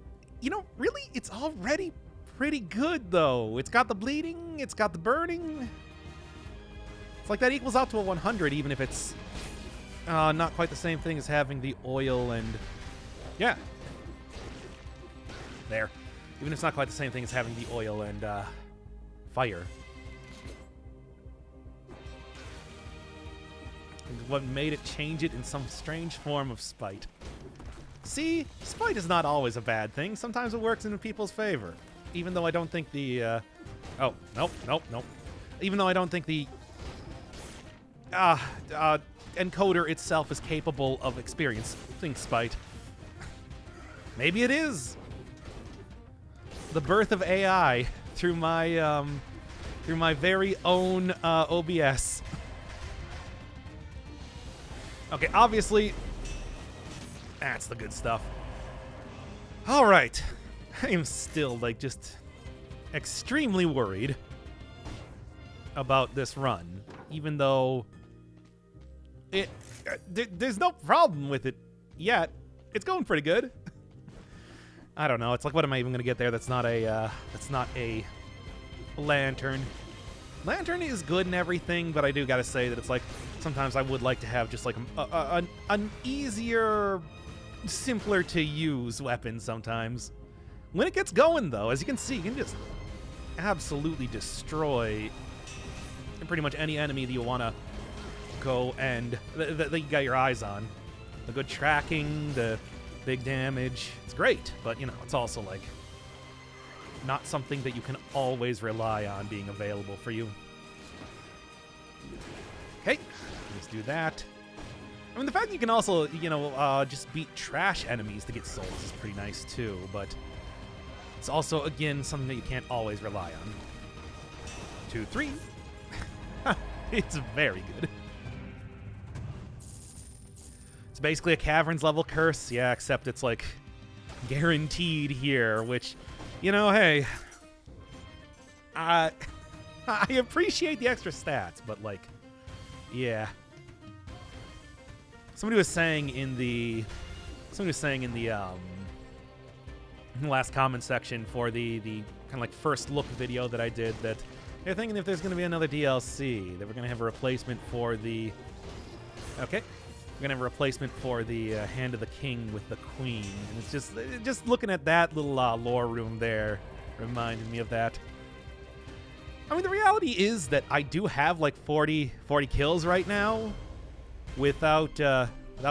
really, it's already pretty good though. It's got the bleeding. It's got the burning. It's like that equals out to a 100, even if it's not quite the same thing as having the oil and yeah. There. Even if it's not quite the same thing as having the oil and fire. What made it change it in some strange form of spite. See, spite is not always a bad thing. Sometimes it works in people's favor. Even though I don't think the oh, nope. Even though I don't think the encoder itself is capable of experiencing spite. Maybe it is. The birth of AI through my very own OBS. Okay, obviously, that's the good stuff. All right, I am still like just extremely worried about this run, even though there's no problem with it yet. It's going pretty good. I don't know. It's like, what am I even gonna get there? That's not a lantern. Lantern is good and everything, but I do gotta say that it's like sometimes I would like to have just like an easier, simpler to use weapon sometimes. When it gets going, though, as you can see, you can just absolutely destroy pretty much any enemy that you want to go and that you got your eyes on. The good tracking, the big damage, it's great, but it's also like not something that you can always rely on being available for you. Okay, let's do that. I mean, the fact that you can also, just beat trash enemies to get souls is pretty nice too, but it's also, again, something that you can't always rely on. 2, 3. It's very good. It's basically a Caverns level curse, yeah, except it's like guaranteed here, which, hey, I appreciate the extra stats, but like, yeah. Somebody was saying in the last comment section for the kind of like first look video that I did that they're thinking if there's going to be another DLC that we're going to have a replacement for the Hand of the King with the Queen, and it's just looking at that little lore room there reminded me of that. I mean, the reality is that I do have like 40 kills right now without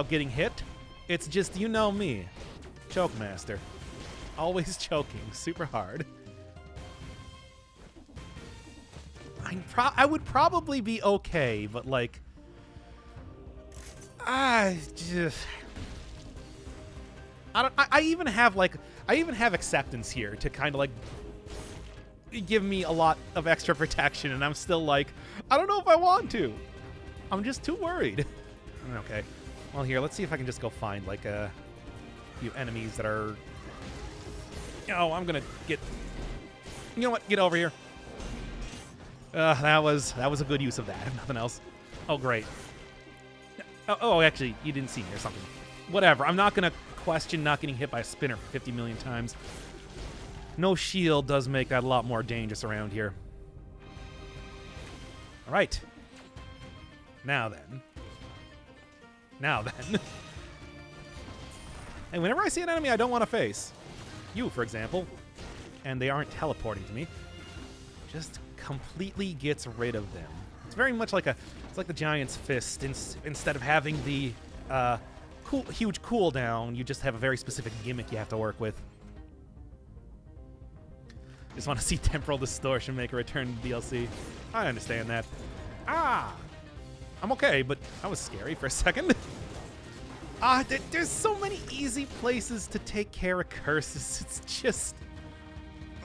getting hit. It's just, me, choke master, always choking super hard. I would probably be okay, but like, I even have acceptance here to kind of like give me a lot of extra protection, and I'm still like, I don't know if I want to. I'm just too worried. Okay. Well, here, let's see if I can just go find like a few enemies that are. I'm gonna get. You know what? Get over here. That was a good use of that, if nothing else. Oh, great. Oh, actually, you didn't see me or something. Whatever. I'm not gonna question not getting hit by a spinner 50 million times. No shield does make that a lot more dangerous around here. All right. Now then. And whenever I see an enemy I don't want to face, you, for example, and they aren't teleporting to me, just completely gets rid of them. It's very much like it's like the Giant's Fist. Instead of having the huge cooldown, you just have a very specific gimmick you have to work with. Just want to see Temporal Distortion make a return to DLC. I understand that. I'm okay, but that was scary for a second. There's so many easy places to take care of curses. It's just,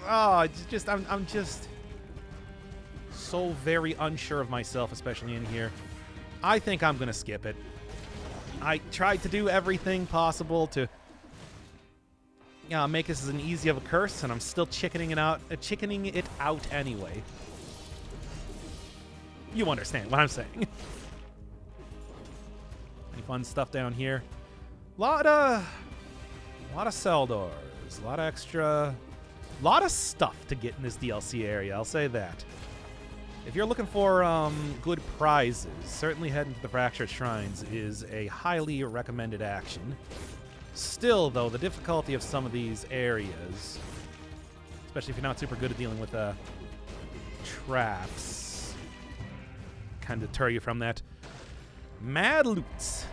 I'm just so very unsure of myself, especially in here. I think I'm gonna skip it. I tried to do everything possible to make this as an easy of a curse, and I'm still chickening it out anyway. You understand what I'm saying. Any fun stuff down here? Lot of cell doors, a lot of stuff to get in this DLC area, I'll say that. If you're looking for good prizes, certainly heading to the Fractured Shrines is a highly recommended action. Still, though, the difficulty of some of these areas, especially if you're not super good at dealing with traps, kind of deter you from that. Mad Loots.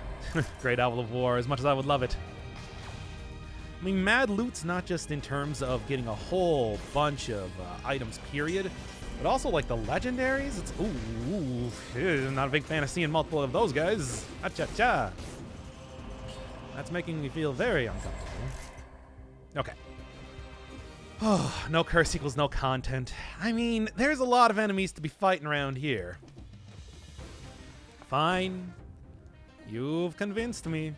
Great Owl of War, as much as I would love it. I mean, Mad Loot's not just in terms of getting a whole bunch of items, period, but also, like, the legendaries. It's, not a big fan of seeing multiple of those guys. Cha-cha-cha. That's making me feel very uncomfortable. Okay. Oh, no curse equals no content. I mean, there's a lot of enemies to be fighting around here. Fine. You've convinced me.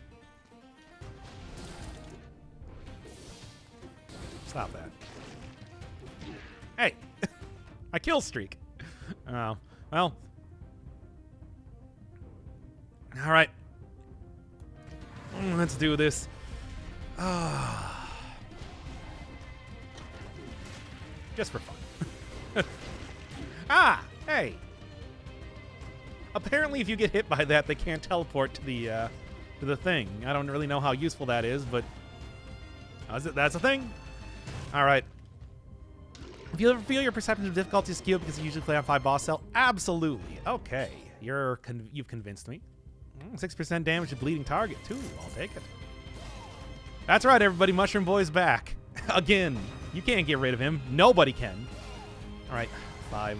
Stop that. Hey! My kill streak. Oh, well. Alright. Let's do this. Just for fun. Ah! Hey! Apparently if you get hit by that, they can't teleport to the thing. I don't really know how useful that is, but that's a thing. Alright. If you ever feel your perception of difficulty is skewed because you usually play on 5 boss cell, absolutely. Okay. You've convinced me. 6% damage to bleeding target, too. I'll take it. That's right, everybody. Mushroom Boy's back. Again. You can't get rid of him. Nobody can. Alright. 5.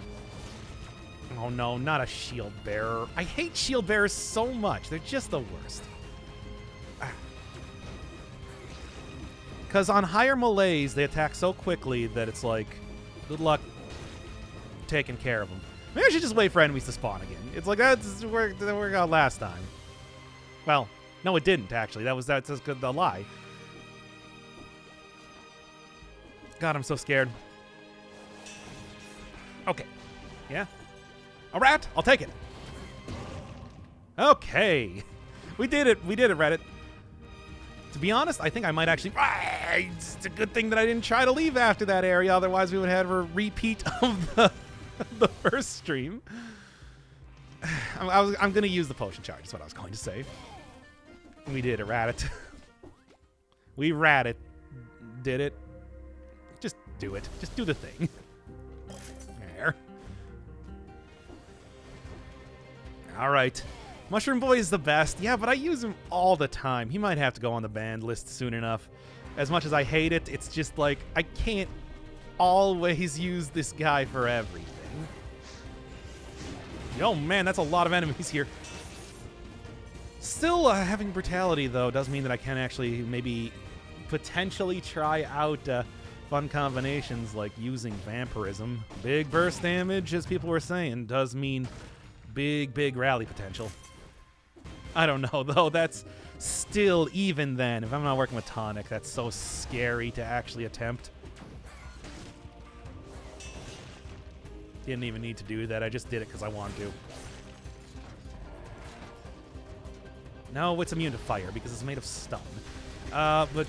Oh, no. Not a shield bearer. I hate shield bearers so much. They're just the worst. Because on higher melees, they attack so quickly that it's like, good luck taking care of them. Maybe I should just wait for enemies to spawn again. It's like, that worked out last time. Well, no, it didn't, actually. That's just a lie. God, I'm so scared. Okay. Yeah. A rat? I'll take it. Okay. We did it. We did it, Reddit. To be honest, I think I might actually... It's a good thing that I didn't try to leave after that area. Otherwise, we would have a repeat of the first stream. I'm going to use the potion charge. That's what I was going to say. We did it, Rat-it. We rat-it. Did it. Just do it. Just do the thing. There. All right. Mushroom Boy is the best. Yeah, but I use him all the time. He might have to go on the banned list soon enough. As much as I hate it, it's just like, I can't always use this guy for everything. Oh man, that's a lot of enemies here. Still, having Brutality, though, does mean that I can actually maybe potentially try out fun combinations like using Vampirism. Big burst damage, as people were saying, does mean big rally potential. I don't know, though. That's still, even then, if I'm not working with Tonic, that's so scary to actually attempt. Didn't even need to do that. I just did it because I wanted to. No, it's immune to fire because it's made of stone. But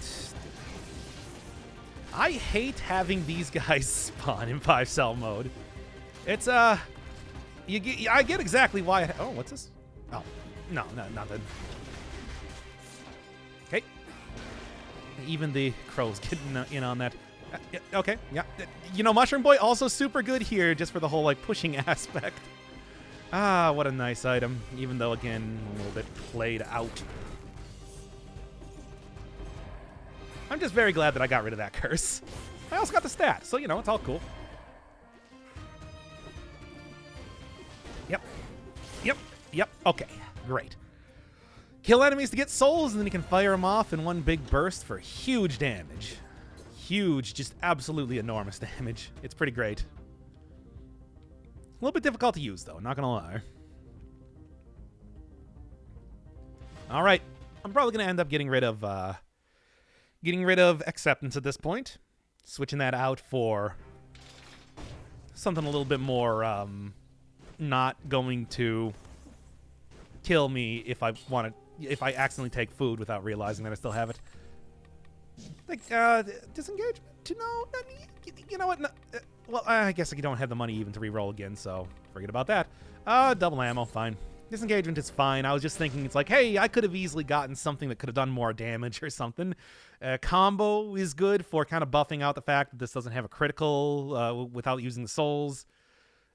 I hate having these guys spawn in 5-cell mode. It's, I get exactly why. Oh, what's this? Oh, no, nothing. Okay. Even the crows getting in on that. Okay, yeah. You know, Mushroom Boy also super good here just for the whole, like, pushing aspect. Ah, what a nice item. Even though, again, a little bit played out. I'm just very glad that I got rid of that curse. I also got the stat, so, you know, it's all cool. Yep. Okay, great. Kill enemies to get souls, and then you can fire them off in one big burst for huge damage. Huge, just absolutely enormous damage. It's pretty great. A little bit difficult to use, though, not gonna lie. All right, I'm probably going to end up getting rid of acceptance at this point. Switching that out for something a little bit more not going to kill me if I accidentally take food without realizing that I still have it. Like disengagement? No, you know what? No, well, I guess you don't have the money even to reroll again, so forget about that. Double ammo, fine. Disengagement is fine. I was just thinking, it's like, hey, I could have easily gotten something that could have done more damage or something. Combo is good for kind of buffing out the fact that this doesn't have a critical without using the souls.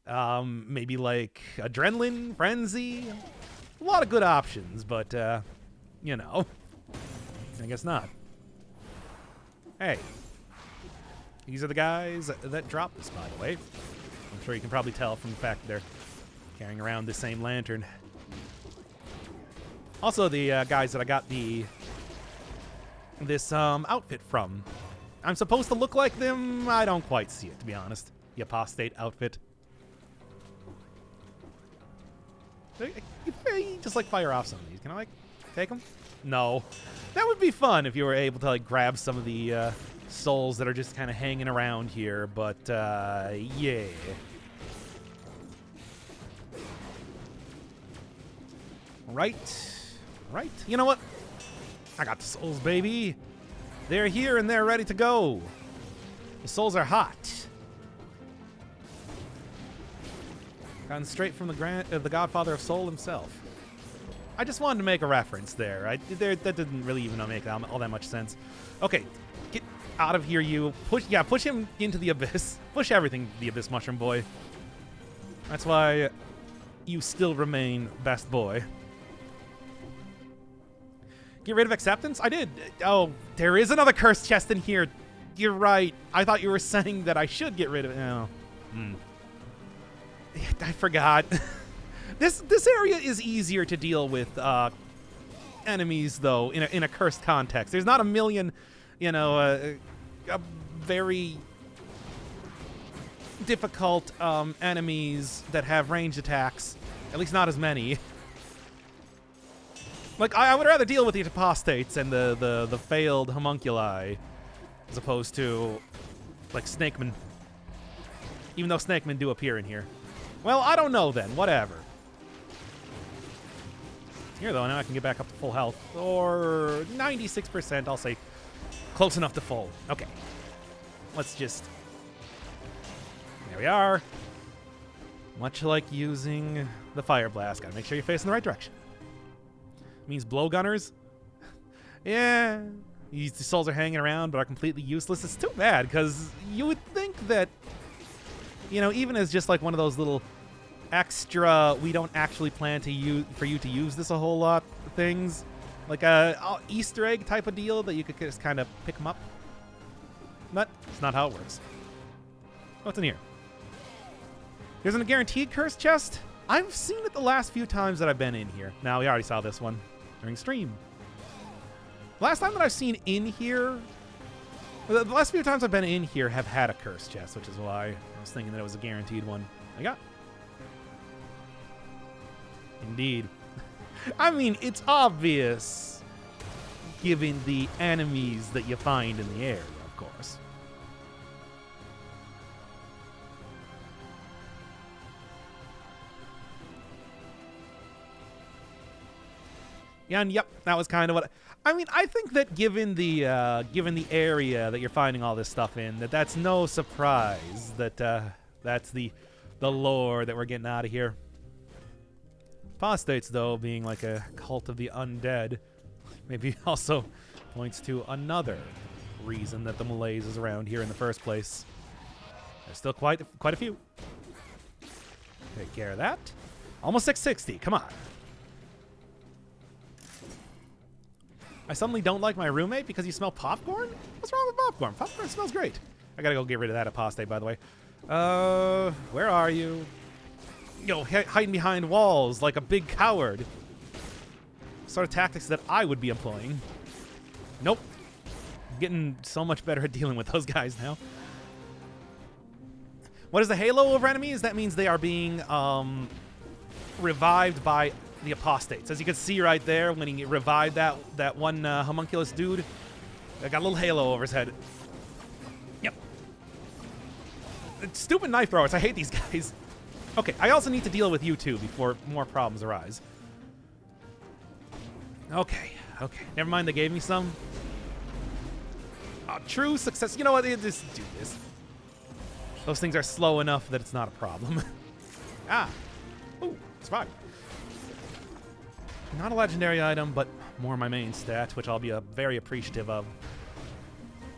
Maybe like Adrenaline, Frenzy. A lot of good options, but, you know, I guess not. Hey. These are the guys that dropped this, by the way. I'm sure you can probably tell from the fact that they're carrying around the same lantern. Also, the guys that I got this outfit from. I'm supposed to look like them. I don't quite see it, to be honest. The apostate outfit. Just like fire off some of these. Can I like take them? No. That would be fun if you were able to like grab some of the souls that are just kind of hanging around here, but yeah. Right. You know what? I got the souls, baby. They're here and they're ready to go. The souls are hot. Gotten straight from the Godfather of Soul himself. I just wanted to make a reference there. That didn't really even make all that much sense. Okay, get out of here, you. Push him into the abyss. Push everything to the abyss, Mushroom Boy. That's why you still remain best boy. Get rid of acceptance? I did. Oh, there is another cursed chest in here. You're right. I thought you were saying that I should get rid of it. Oh. I forgot. This area is easier to deal with enemies, though, in a cursed context. There's not a million, very difficult enemies that have ranged attacks. At least not as many. Like, I would rather deal with the apostates and the failed homunculi as opposed to, like, snakemen. Even though snakemen do appear in here. Well, I don't know then. Whatever. Here, though, now I can get back up to full health. Or 96%, I'll say. Close enough to full. Okay. Let's just... There we are. Much like using the fire blast. Gotta make sure you're facing the right direction. Means blowgunners. Yeah. These souls are hanging around, but are completely useless. It's too bad, because you would think that, even as just like one of those little extra, we don't actually plan to use for you to use this a whole lot things, like a Easter egg type of deal that you could just kind of pick them up. But it's not how it works. What's in here? There's a guaranteed cursed chest. I've seen it the last few times that I've been in here. Now, we already saw this one during stream. Last time that I've seen in here, the last few times I've been in here have had a cursed chest, which is why I was thinking that it was a guaranteed one. I got. Indeed. I mean, it's obvious, given the enemies that you find in the area, of course. Yeah, and yep, that was kind of what... I mean, I think that given the area that you're finding all this stuff in, that's no surprise that that's the lore that we're getting out of here. Apostates, though, being like a cult of the undead, maybe also points to another reason that the malaise is around here in the first place. There's still quite a few. Take care of that. Almost 660. Come on. I suddenly don't like my roommate because you smell popcorn? What's wrong with popcorn? Popcorn smells great. I gotta go get rid of that apostate, by the way. Where are you? Hiding behind walls like a big coward. Sort of tactics that I would be employing. Nope. I'm getting so much better at dealing with those guys now. What is the halo over enemies? That means they are being revived by the apostates. As you can see right there, when he revived that one homunculus dude, I got a little halo over his head. Yep. Stupid knife throwers. I hate these guys. Okay, I also need to deal with you two before more problems arise. Okay. Never mind, they gave me some. True success. You know what? Just do this. Those things are slow enough that it's not a problem. Ooh, survived. Not a legendary item, but more my main stat, which I'll be very appreciative of.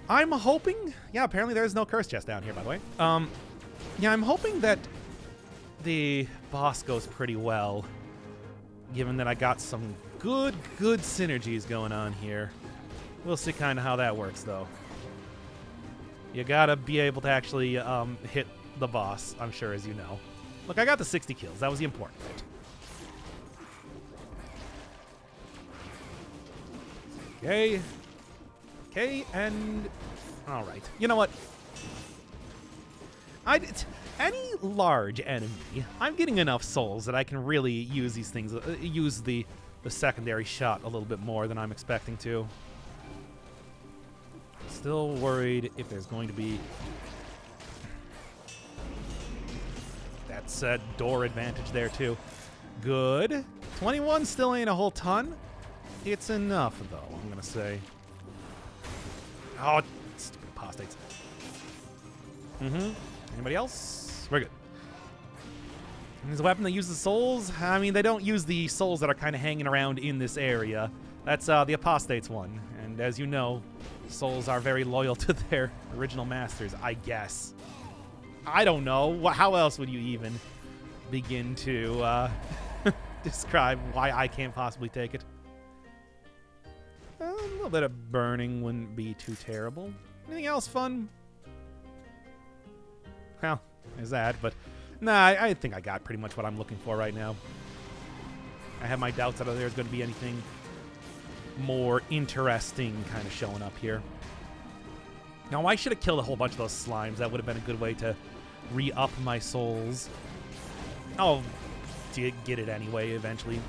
I'm hoping... Yeah, apparently there is no curse chest down here, by the way. Yeah, I'm hoping that the boss goes pretty well, given that I got some good synergies going on here. We'll see kind of how that works, though. You gotta be able to actually hit the boss, I'm sure, as you know. Look, I got the 60 kills. That was the important bit. Okay, and... Alright. You know what? Any large enemy, I'm getting enough souls that I can really use these things, use the secondary shot a little bit more than I'm expecting to. Still worried if there's going to be... That's a door advantage there, too. Good. 21 still ain't a whole ton. It's enough, though, I'm going to say. Oh, stupid apostates. Anybody else? We're good. There's a weapon that uses souls. I mean, they don't use the souls that are kind of hanging around in this area. That's the apostates one. And as you know, souls are very loyal to their original masters, I guess. I don't know. How else would you even begin to describe why I can't possibly take it? A little bit of burning wouldn't be too terrible. Anything else fun? Well, there's that, but nah, I think I got pretty much what I'm looking for right now. I have my doubts that there's going to be anything more interesting kind of showing up here. Now, I should have killed a whole bunch of those slimes. That would have been a good way to re-up my souls. I'll get it anyway eventually.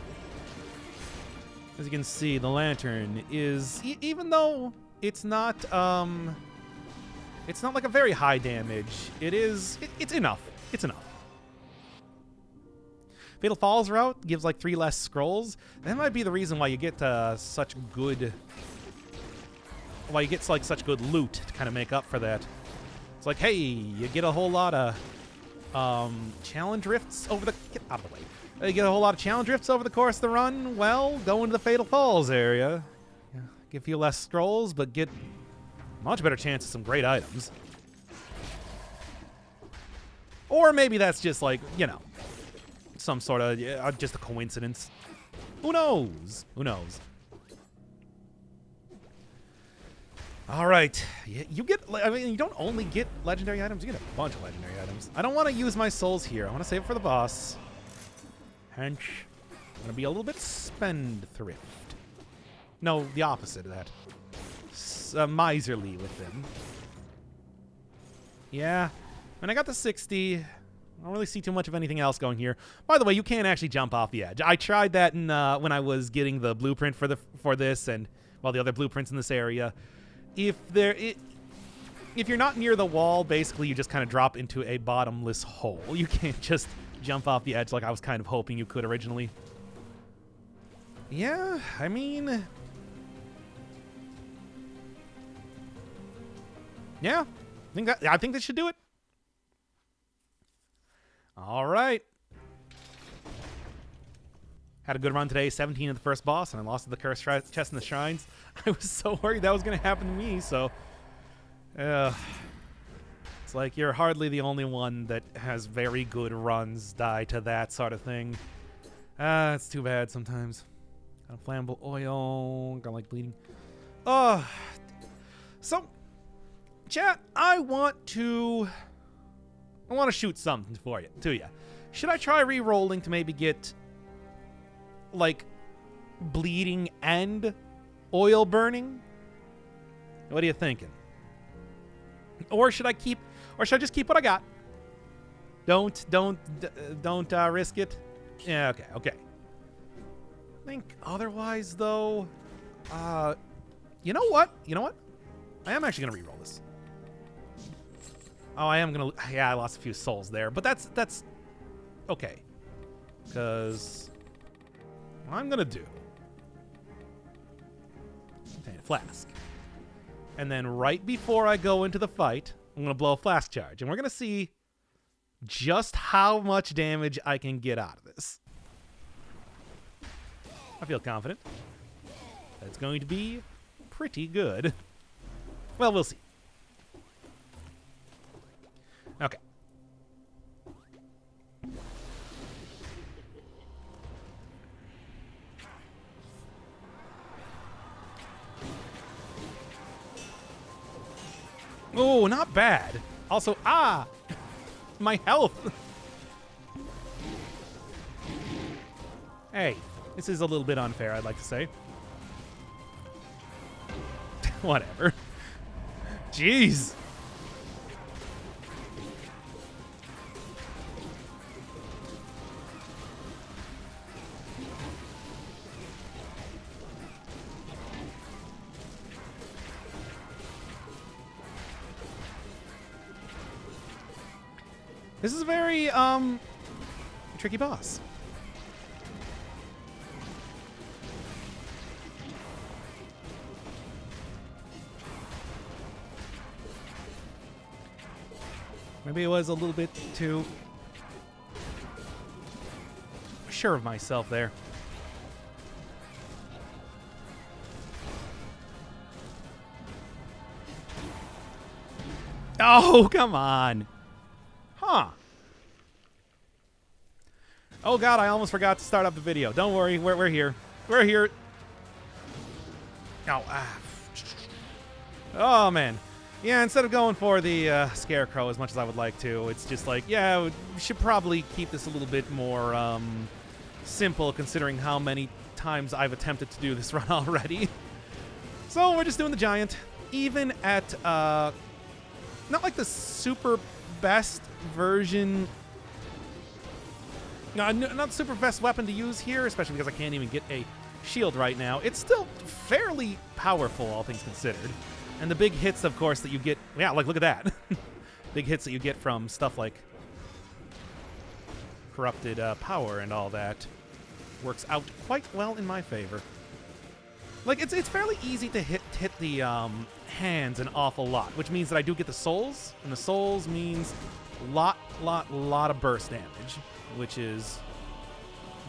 As you can see, the lantern is, even though it's not like a very high damage, it's enough. It's enough. Fatal Falls route gives like 3 less scrolls. That might be the reason why you get such good loot to kind of make up for that. It's like, hey, you get a whole lot of challenge rifts over the... Get out of the way. You get a whole lot of challenge rifts over the course of the run. Well, go into the Fatal Falls area. Yeah, give you less scrolls, but get much better chance of some great items. Or maybe that's just like, you know, some sort of just a coincidence. Who knows? Who knows? All right. You get, I mean, you don't only get legendary items, you get a bunch of legendary items. I don't want to use my souls here. I want to save it for the boss. Hence, I'm going to be a little bit spendthrift. No, the opposite of that. Miserly with them. Yeah. And I got the 60. I don't really see too much of anything else going here. By the way, you can't actually jump off the edge. I tried that in, when I was getting the blueprint for this and, well, the other blueprints in this area. If you're not near the wall, basically you just kind of drop into a bottomless hole. You can't just jump off the edge like I was kind of hoping you could originally. Yeah, I mean... Yeah, I think this should do it. All right. Had a good run today, 17 at the first boss, and I lost to the cursed chest in the shrines. I was so worried that was going to happen to me, so... it's like you're hardly the only one that has very good runs die to that sort of thing. It's too bad sometimes. Got a flammable oil, got like bleeding. So, chat, I want to shoot something for you, to you. Should I try re-rolling to maybe get like bleeding and oil burning? What are you thinking? Or should I just keep what I got? Don't risk it. Yeah, okay. think otherwise, though. You know what? You know what? I am actually gonna reroll this. Oh, I am gonna. Yeah, I lost a few souls there, but that's okay. Because what I'm gonna do. Obtain a flask, and then right before I go into the fight, I'm gonna blow a flask charge, and we're gonna see just how much damage I can get out of this. I feel confident that it's going to be pretty good. Well, we'll see. Okay. Oh, not bad. Also, my health. Hey, this is a little bit unfair, I'd like to say. Whatever. Jeez. This is a very, tricky boss. Maybe it was a little bit too sure of myself there. Oh, come on. Huh. Oh god, I almost forgot to start up the video. Don't worry, we're here. We're here. Oh, oh man. Yeah, instead of going for the scarecrow as much as I would like to, it's just like, yeah, we should probably keep this a little bit more simple considering how many times I've attempted to do this run already. So we're just doing the giant. Even at, not like the super best version. No, not the super best weapon to use here, especially because I can't even get a shield right now. It's still fairly powerful, all things considered. And the big hits, of course, that you get... Yeah, like, look at that. Big hits that you get from stuff like corrupted power and all that works out quite well in my favor. Like, it's fairly easy to hit the hands an awful lot, which means that I do get the souls, and the souls means lot of burst damage, which is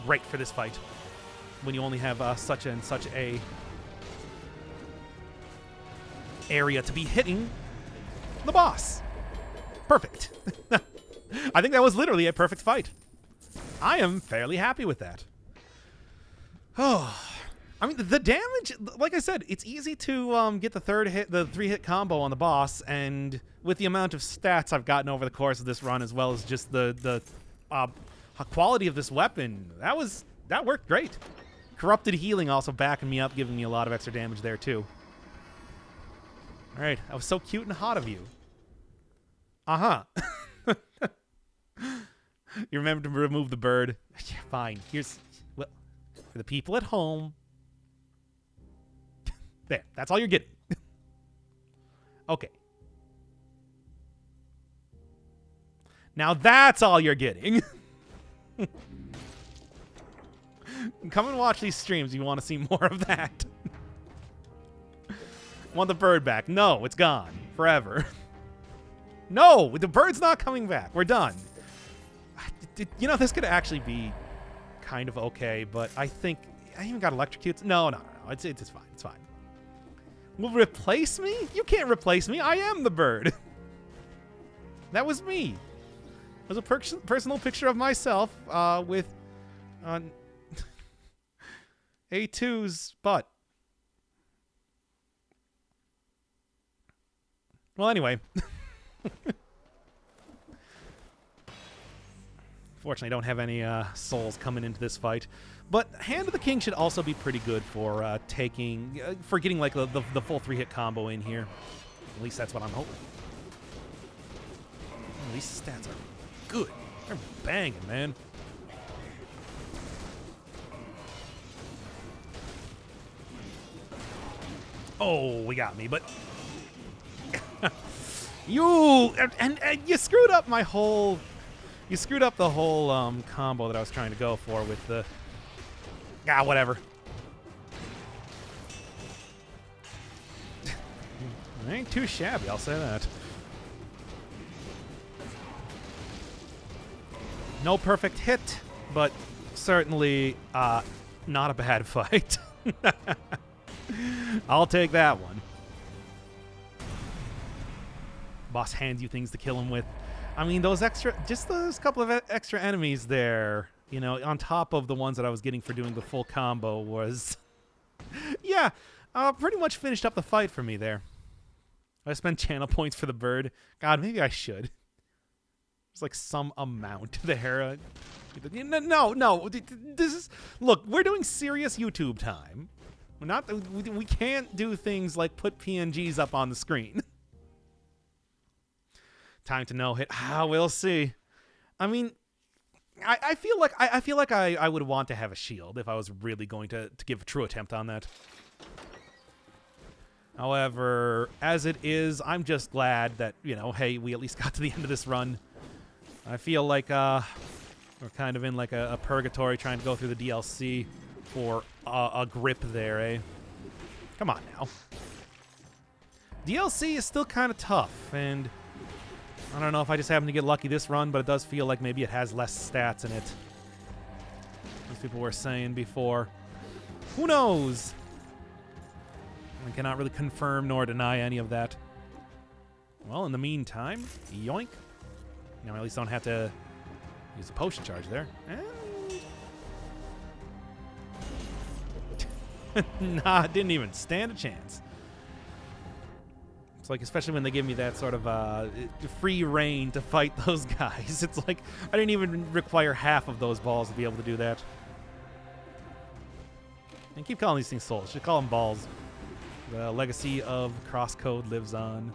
great for this fight when you only have such and such a area to be hitting the boss. Perfect. I think that was literally a perfect fight. I am fairly happy with that. Oh, I mean, the damage, like I said, it's easy to get the 3-hit combo on the boss, and with the amount of stats I've gotten over the course of this run, as well as just the quality of this weapon, that worked great. Corrupted healing also backing me up, giving me a lot of extra damage there too. All right, that was so cute and hot of you. Uh-huh. You remember to remove the bird? Yeah, fine. Here's, well, for the people at home. There, that's all you're getting. Okay. Now that's all you're getting. Come and watch these streams if you want to see more of that. Want the bird back? No, it's gone forever. No, the bird's not coming back. We're done. You know, this could actually be kind of okay, but I think I even got electrocutes. No. It's fine. It's fine. Will replace me? You can't replace me. I am the bird. That was me. It was a personal picture of myself with A2's butt. Well, anyway. Fortunately, I don't have any souls coming into this fight. But Hand of the King should also be pretty good for for getting like the full 3-hit combo in here. At least that's what I'm hoping. Oh, these stats are good. They're banging, man. Oh, we got me, but you and you screwed up my whole. You screwed up the whole combo that I was trying to go for with the. Whatever. It ain't too shabby, I'll say that. No perfect hit, but certainly not a bad fight. I'll take that one. Boss hands you things to kill him with. I mean, those couple of extra enemies there, you know, on top of the ones that I was getting for doing the full combo was, yeah, pretty much finished up the fight for me there. I spent channel points for the bird. God, maybe I should. There's like some amount there. No. This is, look, we're doing serious YouTube time. We can't do things like put PNGs up on the screen. Time to no hit. We'll see. I mean, I feel like I would want to have a shield if I was really going to give a true attempt on that. However, as it is, I'm just glad that, you know, hey, we at least got to the end of this run. I feel like we're kind of in like a purgatory trying to go through the DLC for a grip there, eh? Come on now. DLC is still kind of tough, and I don't know if I just happened to get lucky this run, but it does feel like maybe it has less stats in it. As people were saying before. Who knows? I cannot really confirm nor deny any of that. Well, in the meantime, yoink. Now I at least don't have to use the potion charge there. And nah, didn't even stand a chance. It's like, especially when they give me that sort of free reign to fight those guys. It's like, I didn't even require half of those balls to be able to do that. And keep calling these things souls. Should call them balls. The legacy of crosscode lives on.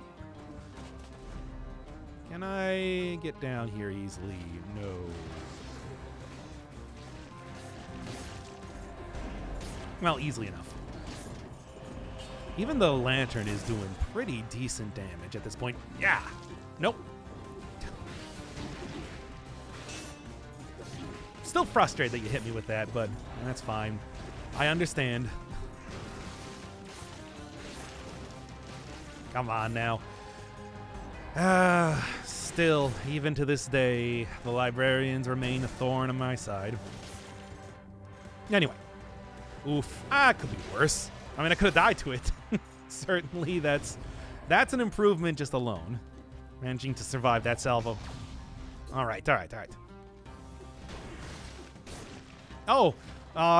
Can I get down here easily? No. Well, easily enough. Even though Lantern is doing pretty decent damage at this point. Yeah. Nope. Still frustrated that you hit me with that, but that's fine. I understand. Come on now. Still, even to this day, the librarians remain a thorn on my side. Anyway. Oof. It could be worse. I mean, I could have died to it. Certainly, that's an improvement just alone. Managing to survive that salvo. All right. Oh,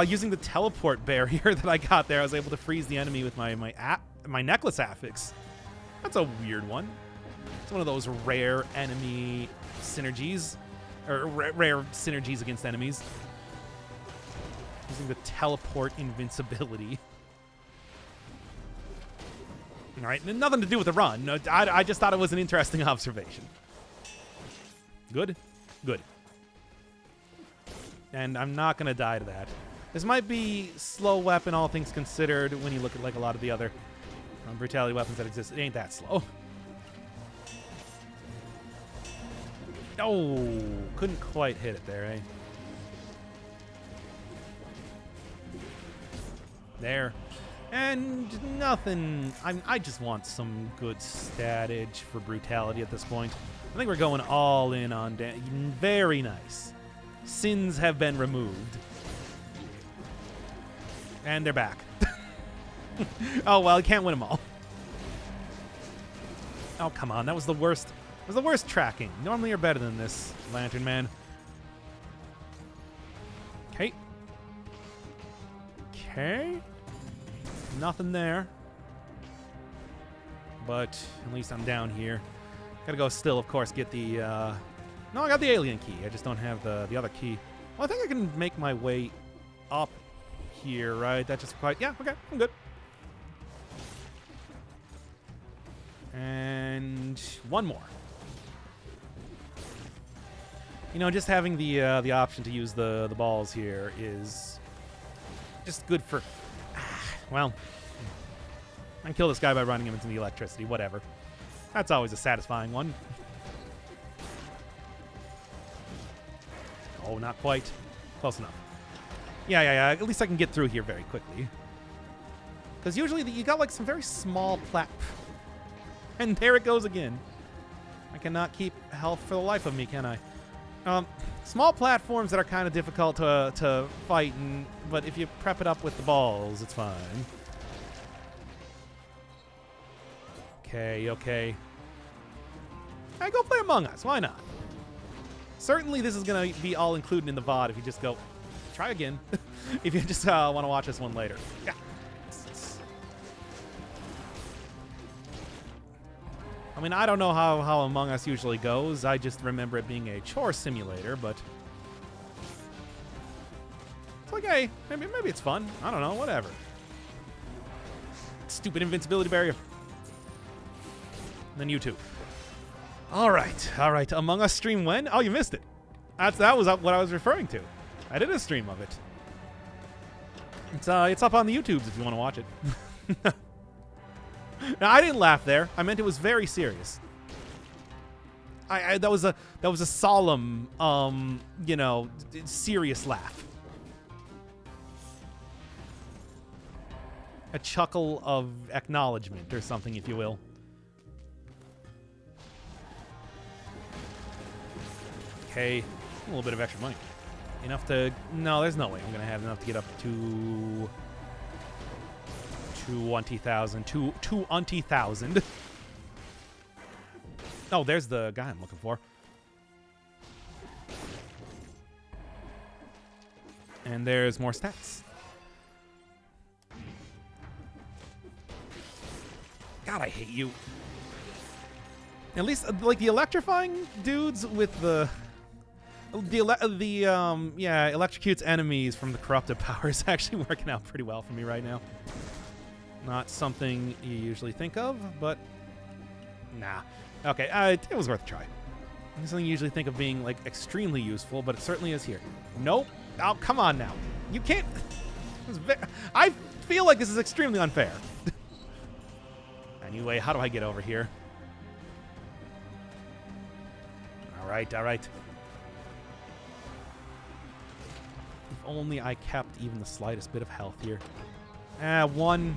using the teleport barrier that I got there, I was able to freeze the enemy with my necklace affix. That's a weird one. It's one of those rare enemy synergies, or rare synergies against enemies. Using the teleport invincibility. All right, nothing to do with the run. No, I just thought it was an interesting observation. Good. And I'm not going to die to that. This might be slow weapon, all things considered, when you look at like a lot of the other brutality weapons that exist. It ain't that slow. Oh, couldn't quite hit it there, eh? There. And nothing. I just want some good statage for brutality at this point. I think we're going all in on very nice. Sins have been removed. And they're back. Oh, well, I can't win them all. Oh, come on. That was the worst. It was the worst tracking. Normally you're better than this, Lantern Man. Okay. Nothing there. But at least I'm down here. Gotta go still, of course, get the... No, I got the alien key. I just don't have the other key. Well, I think I can make my way up here, right? That just quite... Yeah, okay. I'm good. And one more. You know, just having the option to use the balls here is just good for... Well, I can kill this guy by running him into the electricity, whatever. That's always a satisfying one. Oh, not quite. Close enough. Yeah. At least I can get through here very quickly. Because usually you got like some very small And there it goes again. I cannot keep health for the life of me, can I? Small platforms that are kind of difficult to fight, but if you prep it up with the balls, it's fine. Okay. I go play Among Us. Why not? Certainly this is going to be all included in the VOD if you just go, try again. If you just want to watch this one later. Yeah. I mean, I don't know how Among Us usually goes. I just remember it being a chore simulator, but it's like, hey, maybe it's fun. I don't know, whatever. Stupid invincibility barrier. And then you too. All right. Among Us stream when? Oh, you missed it. That was what I was referring to. I did a stream of it. It's up on the YouTubes if you want to watch it. Now, I didn't laugh there. I meant it was very serious. That was a solemn, serious laugh. A chuckle of acknowledgement or something, if you will. Okay, a little bit of extra money. Enough to... No, there's no way I'm going to have enough to get up to... 20,000. 20,000. Oh, there's the guy I'm looking for. And there's more stats. God, I hate you. At least, like, the electrifying dudes with the electrocutes enemies from the corrupted power is actually working out pretty well for me right now. Not something you usually think of, but nah. Okay, it was worth a try. It's something you usually think of being, like, extremely useful, but it certainly is here. Nope. Oh, come on now. You can't... I feel like this is extremely unfair. Anyway, how do I get over here? All right. If only I kept even the slightest bit of health here. One...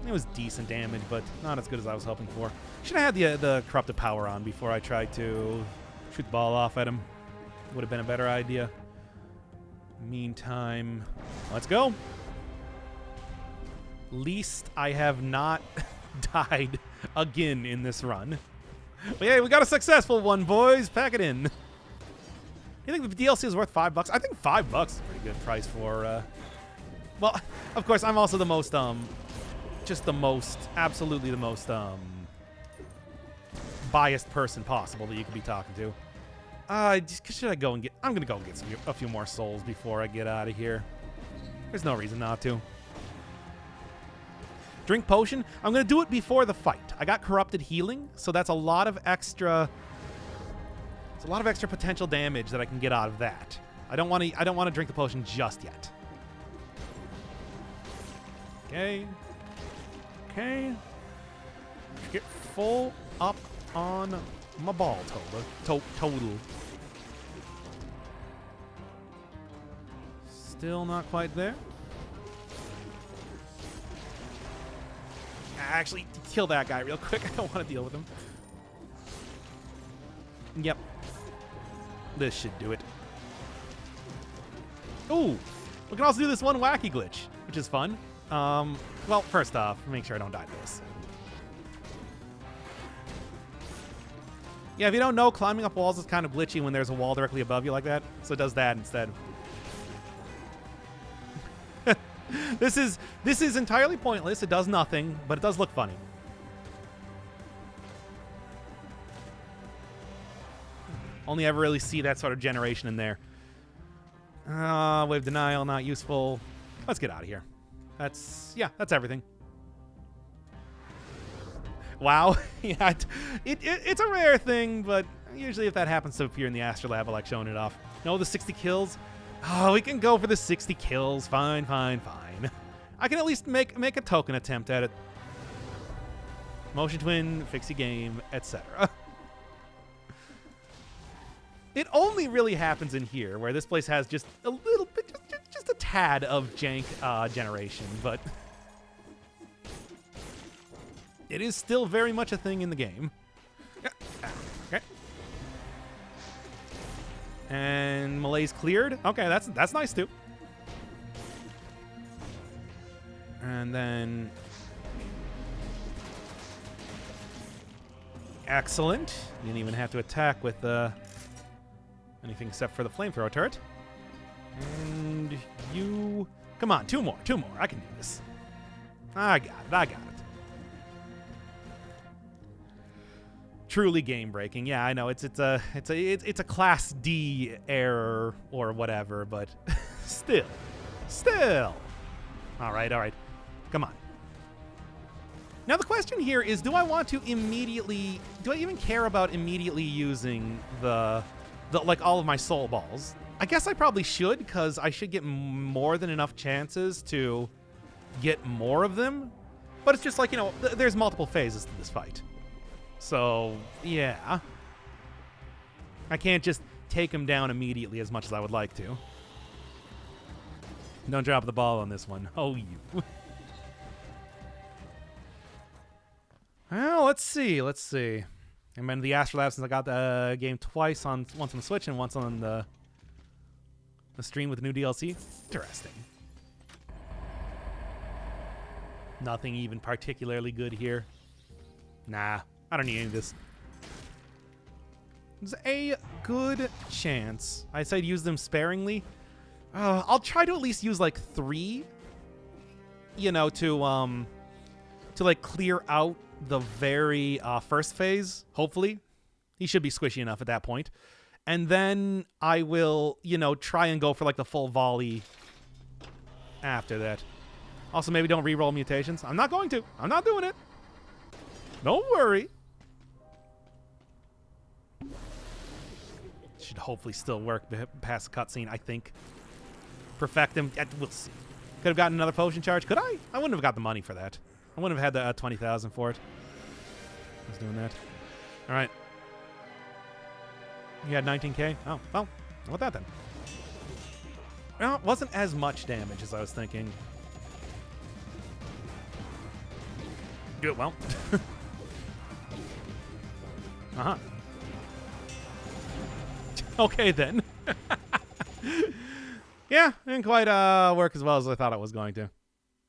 It was decent damage, but not as good as I was hoping for. Should have had the corrupted power on before I tried to shoot the ball off at him. Would have been a better idea. Meantime, let's go. Least I have not died again in this run. But yeah, we got a successful one, boys. Pack it in. You think the DLC is worth $5? I think $5 is a pretty good price for... Well, of course, I'm also the most... absolutely the most biased person possible that you could be talking to. Should I go and get... I'm going to go and get a few more souls before I get out of here. There's no reason not to. Drink potion. I'm going to do it before the fight. I got corrupted healing, so that's a lot of extra... It's a lot of extra potential damage that I can get out of that. I don't want to drink the potion just yet. Okay. Get full up on my ball total. Still not quite there. Actually, kill that guy real quick. I don't want to deal with him. Yep. This should do it. Ooh! We can also do this one wacky glitch, which is fun. Well, first off, make sure I don't die to this. Yeah, if you don't know, climbing up walls is kind of glitchy when there's a wall directly above you like that. So it does that instead. This is entirely pointless. It does nothing, but it does look funny. Only ever really see that sort of generation in there. Wave denial, not useful. Let's get out of here. That's everything. Wow. Yeah, it's a rare thing, but usually if that happens to appear in the Astrolab, I like showing it off. No, the 60 kills. Oh, we can go for the 60 kills. Fine. I can at least make a token attempt at it. Motion twin, fix your game, etc. It only really happens in here, where this place has just a little bit, just a tad of jank generation, but it is still very much a thing in the game. Okay. And Malay's cleared. Okay, that's nice too. And then excellent. You didn't even have to attack with anything except for the flamethrower turret. And you... Come on, two more. I can do this. I got it. Truly game breaking. Yeah, I know it's a class D error or whatever, but still. All right. Come on. Now the question here is, do I even care about immediately using the like all of my soul balls? I guess I probably should, because I should get more than enough chances to get more of them. But it's just like, you know, there's multiple phases to this fight. So, yeah. I can't just take him down immediately as much as I would like to. Don't drop the ball on this one. Oh, you. Well, let's see. And then the Astrolab, since I got the game twice, once on the Switch and once on the stream with the new DLC. Interesting. Nothing even particularly good here. Nah, I don't need any of this. There's a good chance. I said use them sparingly. I'll try to at least use like 3, you know, to like clear out the very first phase, hopefully. He should be squishy enough at that point. And then I will, you know, try and go for like the full volley after that. Also, maybe don't re-roll mutations. I'm not going to. I'm not doing it. Don't worry. Should hopefully still work past the cutscene, I think. Perfect him. We'll see. Could have gotten another potion charge. Could I? I wouldn't have got the money for that. I wouldn't have had the 20,000 for it. I was doing that. All right. You had 19k? Oh, well, how about that then? Well, it wasn't as much damage as I was thinking. Good, well. Uh-huh. Okay, then. Yeah, didn't quite work as well as I thought it was going to.